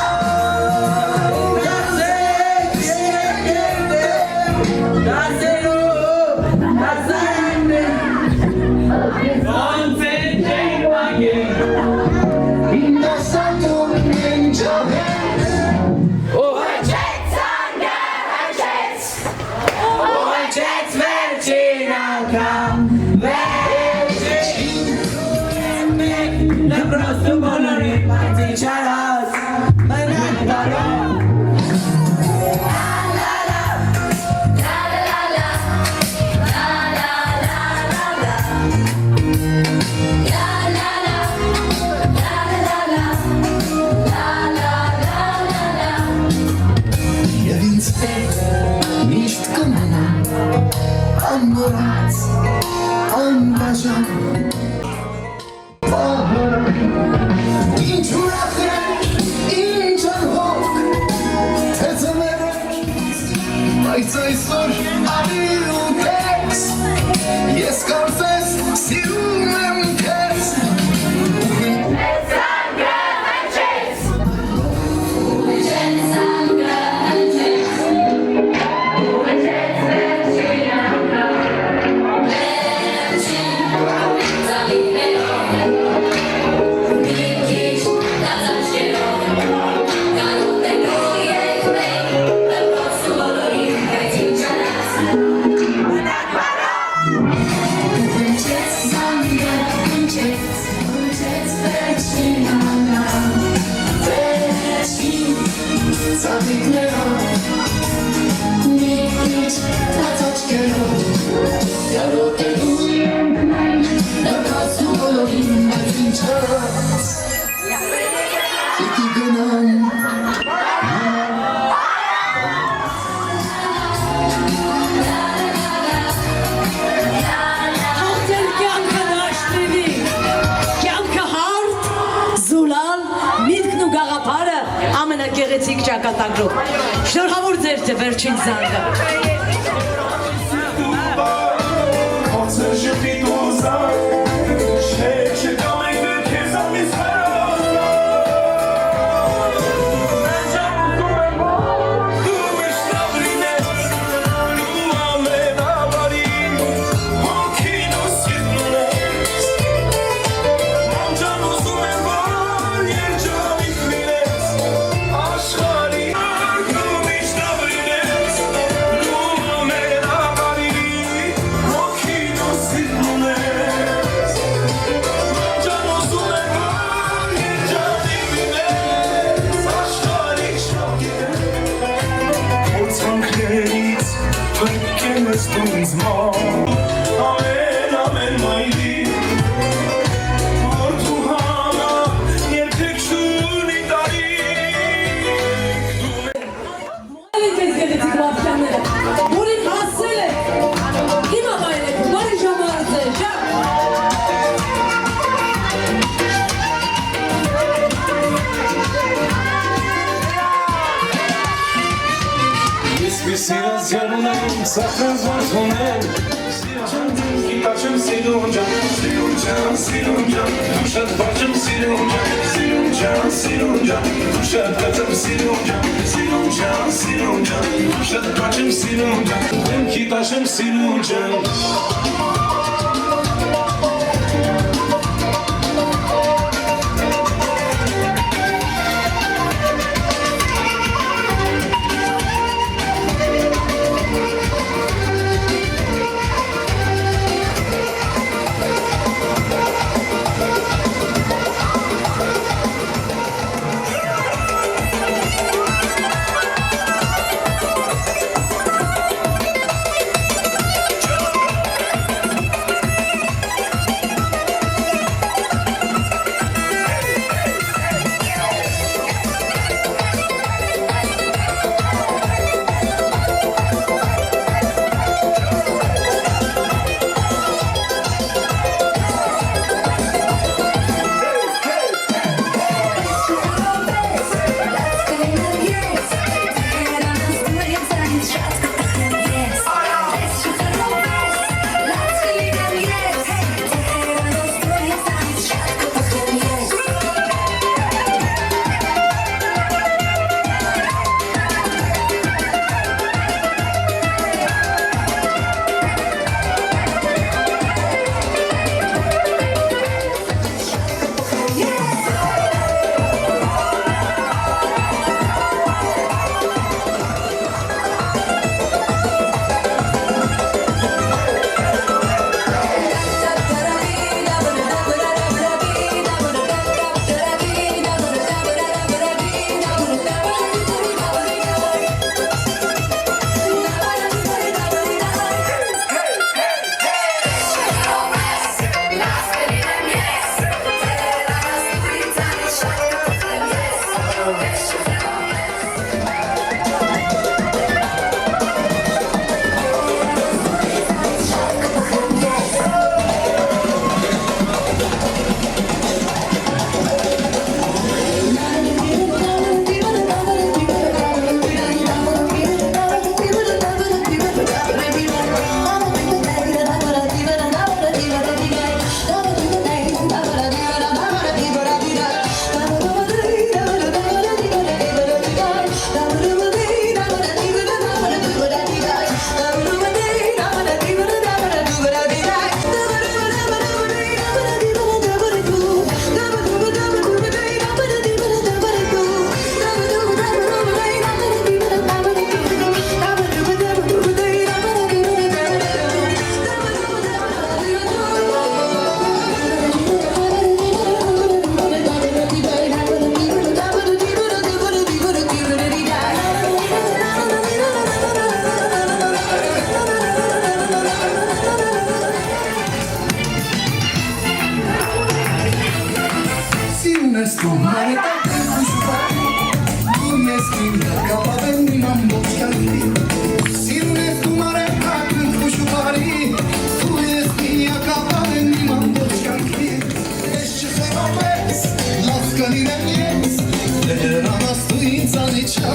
Просто болори, мать чарас, мене даро. Եվ ինձ հետ միշտ կմնա անմոռաց, անբաժան Ինչ ուրախ էր, ինչ անհոգ, թե ձմեռներ, բայց այսօր արի ու քեզ, ես կարծես սիրում եմ քեզ Մեծ զանգը հնչեց ճակատագրում։ Շնորհավոր ձեր վերջին զանգը։ Concert je vis tout ça. J'ai quand même vu qu'ils ont mis ça. Amen, amen, my dear. Ortuhana, երբեք շունի տարի։ Մայլի ձեզ գեղեցիկ վավշանները, որին հասել է, իմ ամայն եք, բարի ժամարած է, ճակ։ Սիրած ջարունել, սախրած վարդոնել Գիտաչեմ սիրուն ջան, սիրուն ջան, սիրուն ջան Դու շատ վաճեմ սիրուն ջան, սիրուն ջան, սիրուն ջան Դու շատ վաճեմ սիրուն ջան, սիրուն ջան, սիրուն ջան Դու շատ վաճեմ սիրուն ջան, գիտաչեմ սիրուն ջան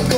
Yes,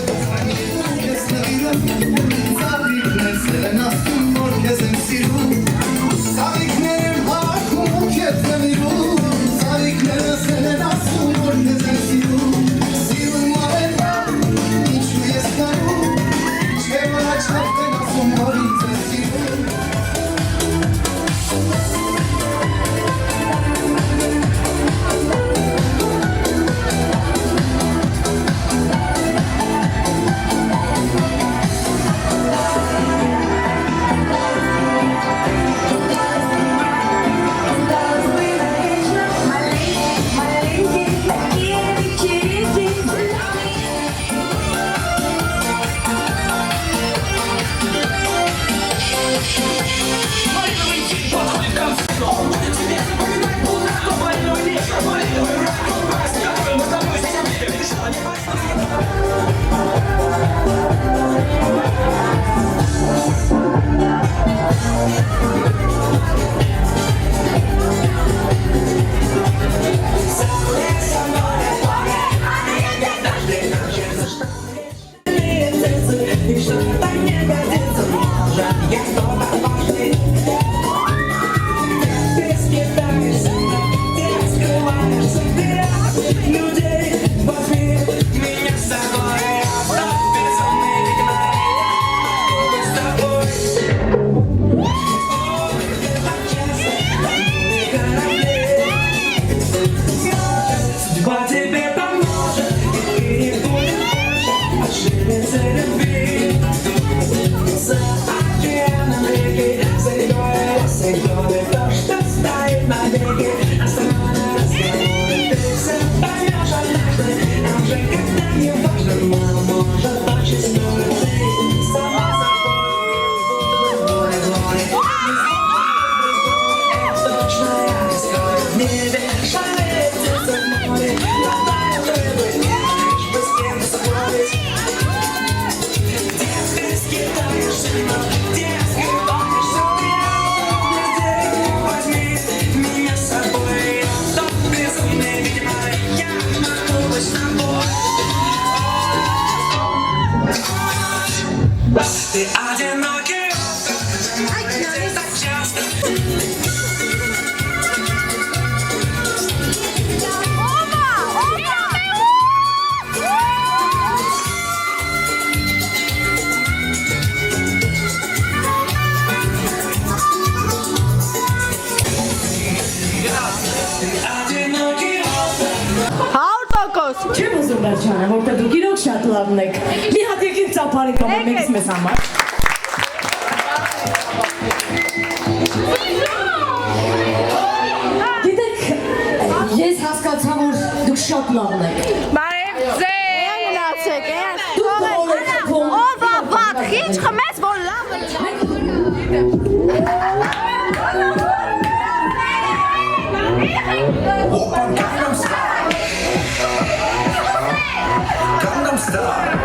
Չեմ ուզում վերջանը, որտեղ դուք իրոք շատ լավն եք։ Մի հատ եկեք ծափարի կամ մեկս մեզ համար։ Գիտեք, ես հասկացա, որ դուք շատ լավն եք։ Բարև ձեզ։ Դուք բոլոր եք խփում։ Ով ավակ, ինչ խմես, որ լավ է։ Open Gangnam Style. Gangnam Style.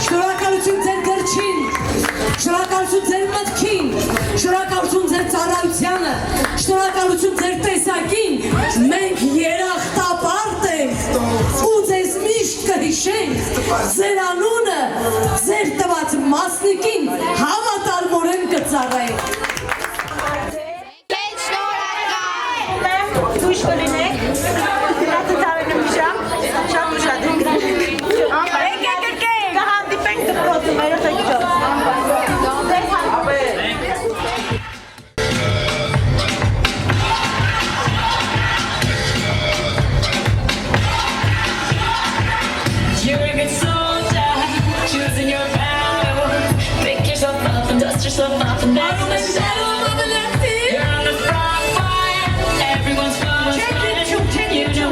Շնորհակալություն ձեր գրչին, շնորհակալություն ձեր մտքին, շնորհակալություն ձեր ծառայությանը, շնորհակալություն ձեր տեսակին, մենք երախտապարտ ենք ու ձեզ միշտ կհիշենք, ձեր անունը, ձեր տված մասնիկին հավատարմորեն կծառայենք։ Ցույց կլինեք։ Դրածը տարին միշամ, շատ ուշադրություն գրաշխի։ Կհանդիպենք դպրոցում, այրոց այգիջով։ You're a good soldier, choosing your battle. Pick yourself up and dust yourself off and back in the shadow of the left. You're on the front line, everyone's fun. You know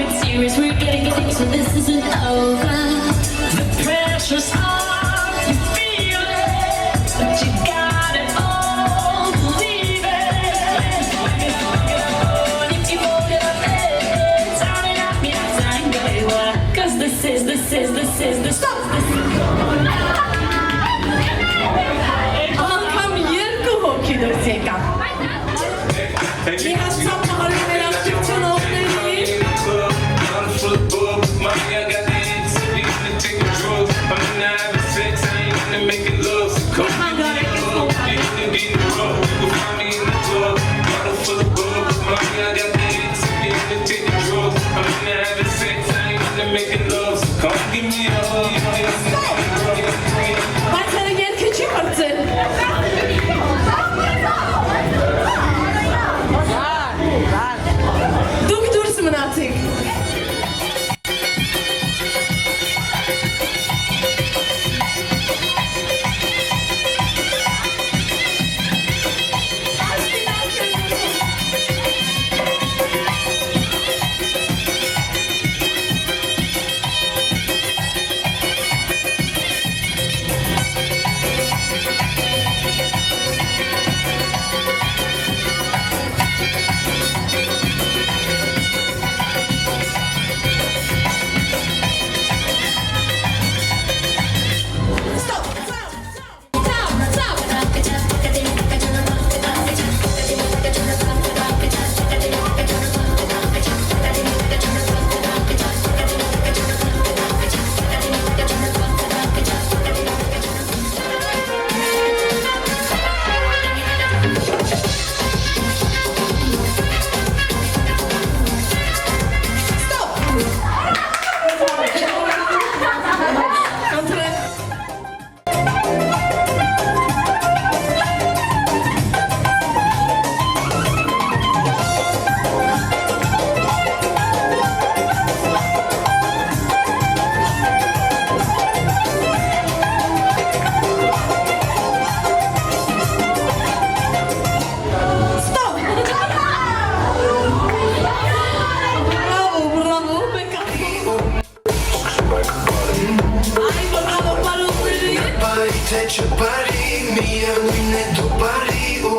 չպարի, միևնույն է դու բարի ու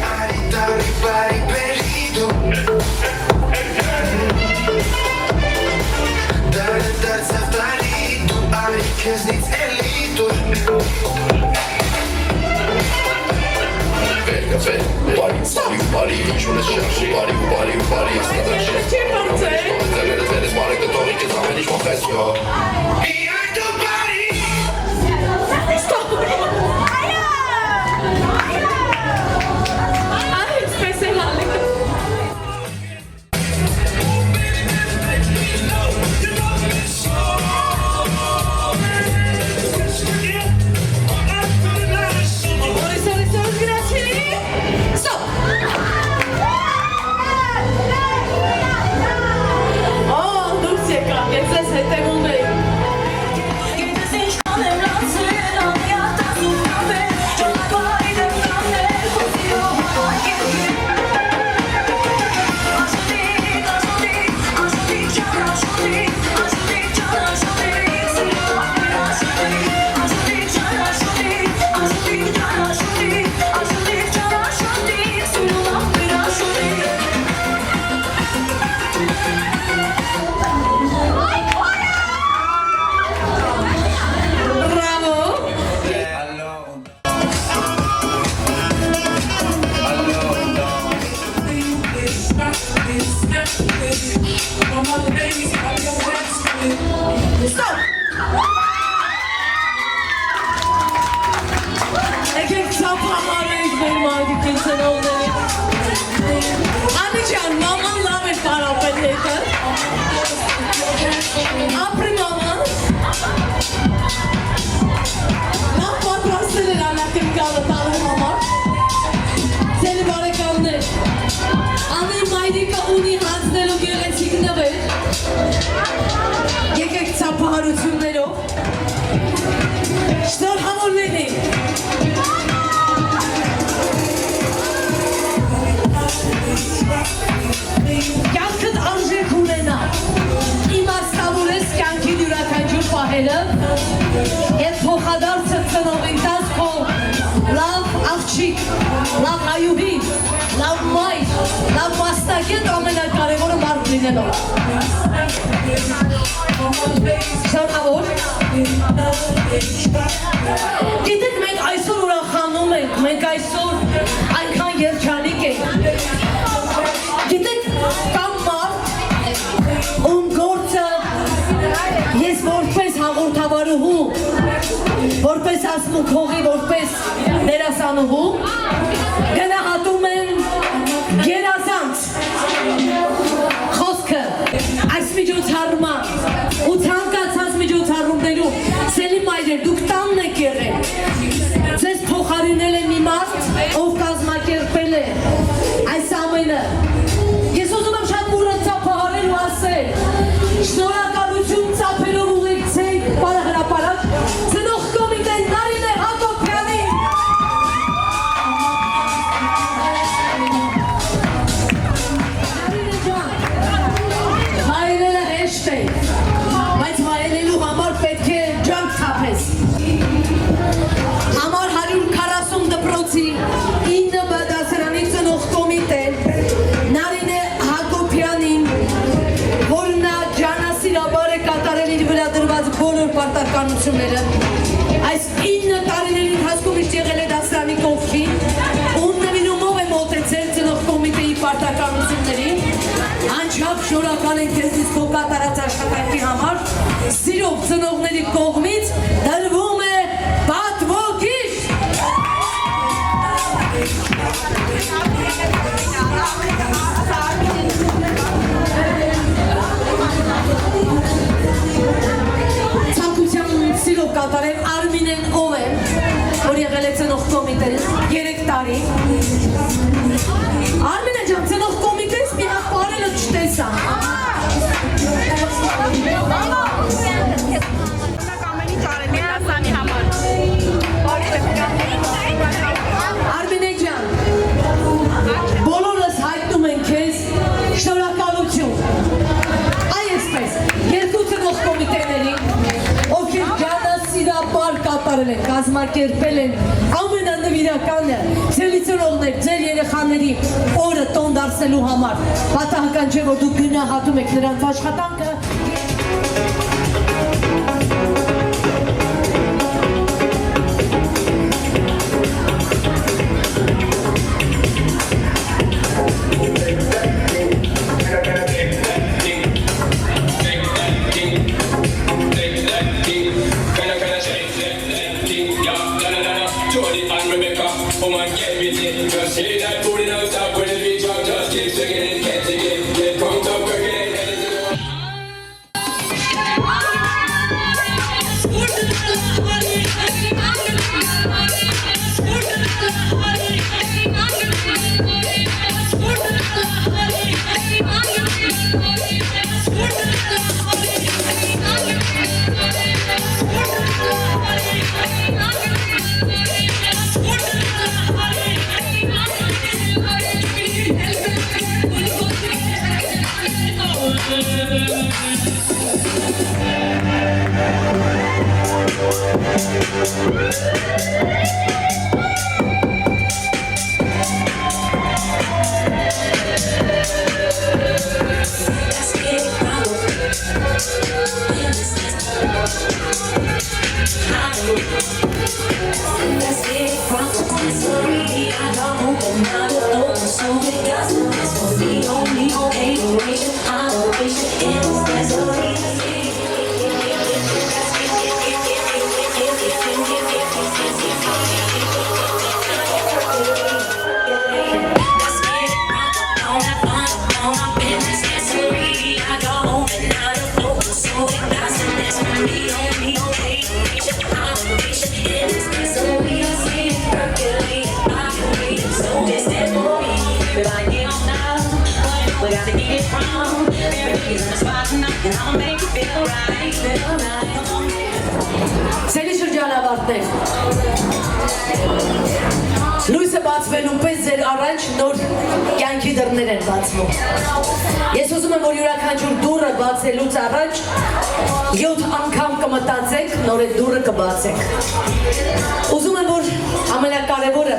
արի տարի բարի բերի դու Դարը դարձավ տարի, դու արի քեզնից էլի դուր Բարի, ինչու ես շարժի, բարի, Չէ՞ գործել։ Ձերես բարի կտողի կեզ ամեն ինչ մոխես յո Միայն դու բարի Այ ինչպես է հալիքը։ Ես փոխադարձը ծնողին տաս քո լավ աղջիկ, լավ հայուհի, լավ մայր, լավ մասնակետ ամենակարևորը մարդ լինելով։ Շնորհավոր։ Գիտեք, մենք այսօր ուրախանում ենք, մենք այսօր այնքան երջանիկ ենք։ Գիտեք, կամ մարդ, ում գործը ես որպես հաղորդավարուհու, որպես ասմունքողի, որպես դերասանուհու գնահատում են երազանց խոսքը այս միջոցառման ու ցանկացած միջոցառումներում սելի մայրեր դուք տանն եք եղել ձեզ փոխարինել է մի մարդ ով կազմակերպել է այս ամենը ես ուզում եմ շատ մուրը ծափահարել ու ասել շնորհակալություն ծափելով ուղեկցեք բարահրապարակ ծնող կոմիտեն Նարինե Հակոբյանին Նարինե ջան վայելելը հեշտ է բայց վայելելու համար պետք է ջանք թափես համար 140 դպրոցի 9 բադասարանի ծնող կոմիտեն Նարինե Հակոբյանին որ նա ջանասիրաբար է կատարել իր վրա դրված բոլոր պարտականությունները այս 9 տարիների ընթացքում միշտ եղել է դասարանի կողքին ու նվիրումով է մոտեցել ծնող կոմիտեի պարտականություններին անչափ շնորհակալ ենք քեզնից քո կատարած աշխատանքի համար սիրով ծնողների կողմից դրվում է պատվոգիր Ցանկության սիրով կատարել Արմինեն ով է, որ եղել է ծնող կոմիտեն 3 տարի Արմինե ջան, ծնող կոմիտես մի հատ պարելը չտեսա Արմինե ջան, բոլորս հայտնում են քեզ շնորհակալություն Այս այսպես, երկու ծնող կոմիտեների ովքեր ջանասիրաբար կատարել կազմակերպել են, ամենանվիրականը ձեր լիցենողներ, ձեր երեխաների օրը տոն դարձնելու համար։ Պատահական չէ, որ դուք գնահատում եք նրանց աշխատանքը։ Սելի շրջանավարտներ, լույսը բացվելուն պես ձեր առաջ նոր կյանքի դռներ են բացվում։ Ես ուզում եմ, որ յուրաքանչյուր դուռը բացելուց առաջ 7 անգամ կմտածեք, նոր այդ դուռը կբացեք։ Ուզում եմ, որ ամենակարևորը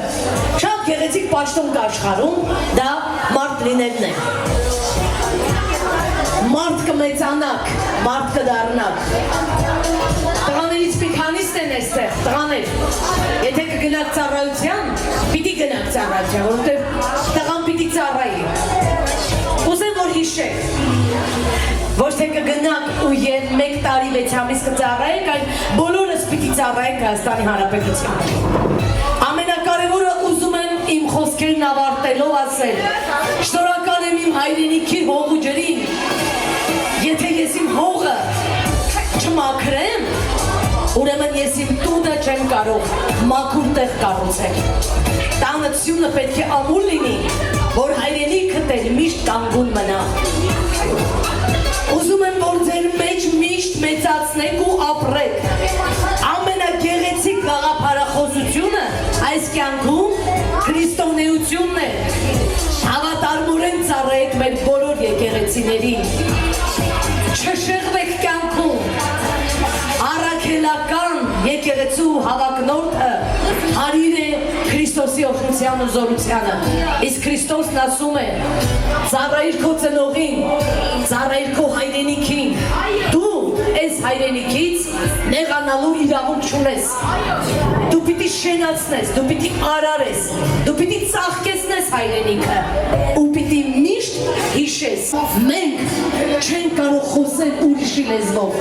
շատ գեղեցիկ պաշտոն կա աշխարհում, դա մարդ լինելն է։ Մարդ կմեծանաք, մարդ կդառնաք։ Տղաներից մի քանիսն են այստեղ, տղաներ, եթե կգնաք ծառայության, պիտի գնաք ծառայության, որովհետև տղան պիտի ծառայի։ Ուզեմ, որ հիշեք, ոչ թե կգնաք ու 1 տարի 6 ամիս կծառայեք, այլ բոլորս պիտի ծառայենք Հայաստանի Հանրապետության։ Ամենակարևորը ուզում եմ իմ խոսքերն ավարտելով ասել, շնորհակալ եմ իմ հայրենիքի հող ու ջրին, եթե ես իմ հողը չմաքրեմ, ուրեմն ես իմ տունը չեմ կարող մաքուր տեղ կառուցել։ Տանությունը պետք է ամուր լինի, որ հայրենիքդ էլ միշտ կանգուն մնա։ Ուզում եմ, որ ձեր մեջ միշտ մեծացնեք ու ապրեք։ Ամենագեղեցիկ գաղափարախոսությունը այս կյանքում քրիստոնեությունն է։ Հավատարմորեն ծառայեք մեր բոլոր եկեղեցիներին։ Չշեղվեք կյանքում։ Առաքելական եկեղեցու հավակնորդը հարիր է Քրիստոսի օգնության ու զորությանը։ Իսկ Քրիստոսն ասում է. ծառայիր քո ծնողին, ծառայիր քո հայրենիքին։ Դու այս հայրենիքից նեղանալու իրավունք չունես։ Դու պիտի շենացնես, դու պիտի արարես, դու պիտի ծաղկեցնես հայրենիքը ու պիտի միշտ հիշես։ Մենք չենք կարող խոսել ուրիշի լեզվով։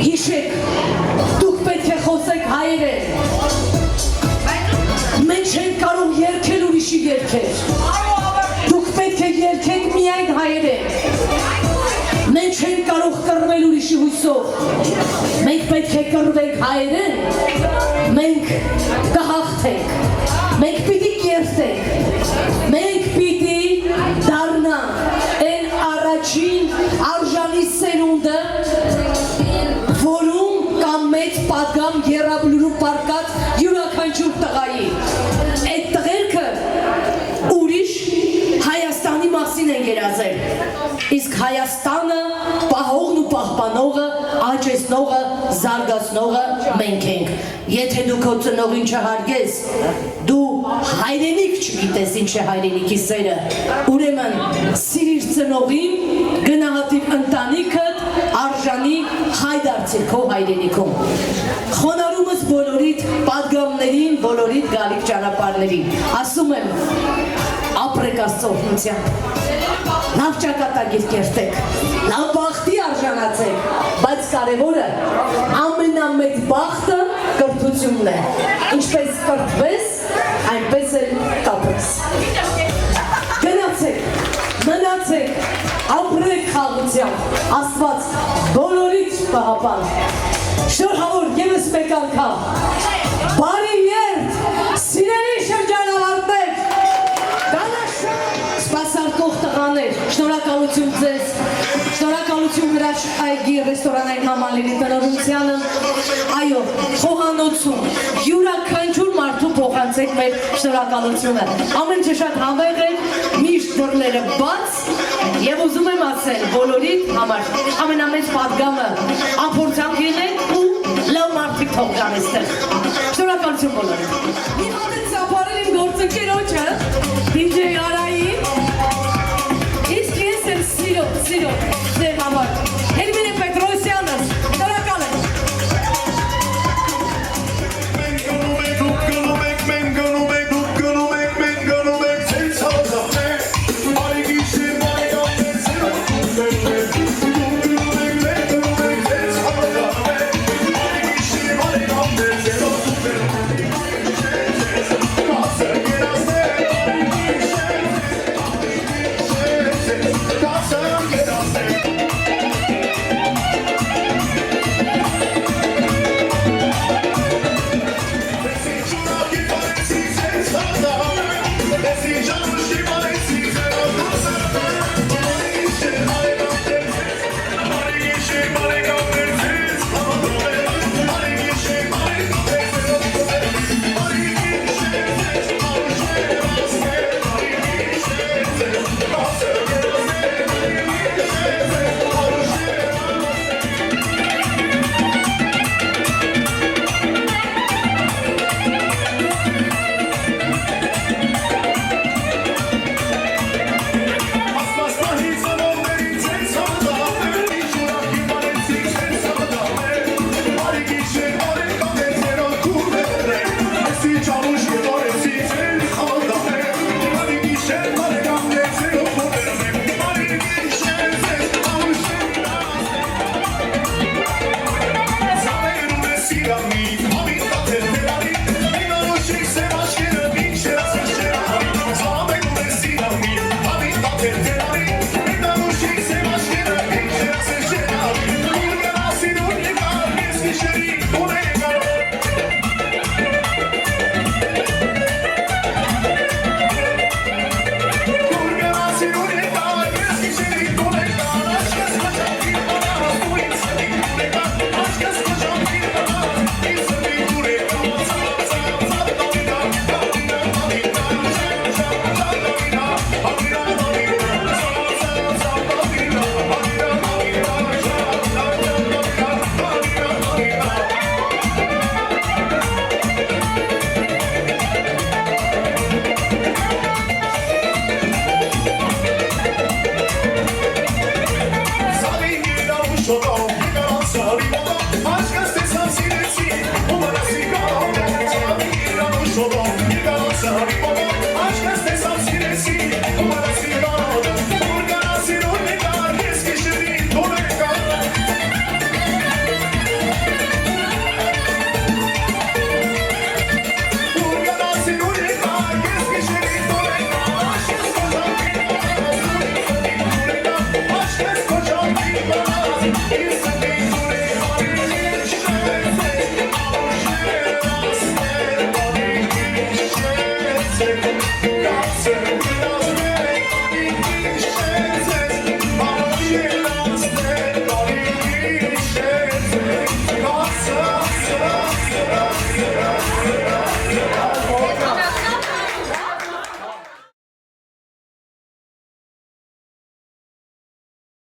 Հիշեք, դուք պետք է խոսեք հայերեն։ Մենք չենք կարող երգել ուրիշի երգեր։ Դուք պետք է երգեք միայն հայերեն։ Մենք չենք կարող կռվել ուրիշի հույսով։ Մենք պետք է կռվենք հայերեն։ Մենք կհաղթենք։ Մենք պիտի կերտենք։ Մենք պիտի դառնանք այն առաջին արժանի սերունդը, որում կա մեծ պատգամ եռաբլուրում պարկած յուրաքանչյուր տղայի։ Այդ տղերքը ուրիշ Հայաստանի մասին են երազել։ Իսկ Հայաստանը պահողն ու պահպանողը, աճեցնողը, զարգացնողը մենք ենք։ Եթե դու քո ծնողին չհարգես, դու հայրենիք չգիտես ինչ է հայրենիքի սերը, ուրեմն սիրիր ծնողին, գնահատիր ընտանիքդ, արժանի հայ դարձիր քո հայրենիքում։ Խոնարհումս բոլորիդ պատգամներին, բոլորիդ գալիք ճանապարհներին։ Ասում եմ, ապրեք Աստծո օգնությամբ։ Լավ ճակատագիր կերտեք, լավ բախտի արժանացեք, բայց կարևորը ամենամեծ բախտը կրթությունն է։ Ինչպես կրթվես, այնպես էլ կապրես։ Գնացեք, մնացեք, ապրեք խաղությամբ, Աստված բոլորից պահապան։ Շնորհավոր ևս մեկ անգամ, բարի երդ, սիրելի շրջանավարտներ, սպասարկող տղաներ, շնորհակալություն ձեզ, շնորհակալություն Հրաշ այգի ռեստորանային համալիրի տնօրինությանը, այո, խոհանոցում, յուրաքանչյուր մարդու փոխանցեք մեր շնորհակալությունը, ամեն ինչ շատ համեղ է, միշտ դռները բաց, եւ ուզում եմ ասել բոլորիդ համար, ամենամեծ պատգամը ապորձանք լինեք ու լավ մարդիկ թող գան այստեղ, շնորհակալություն բոլորիդ։ Մի հատ եմ սապարել իմ գործընկերոջը, DJ Արային, իսկ ես եմ սիրո,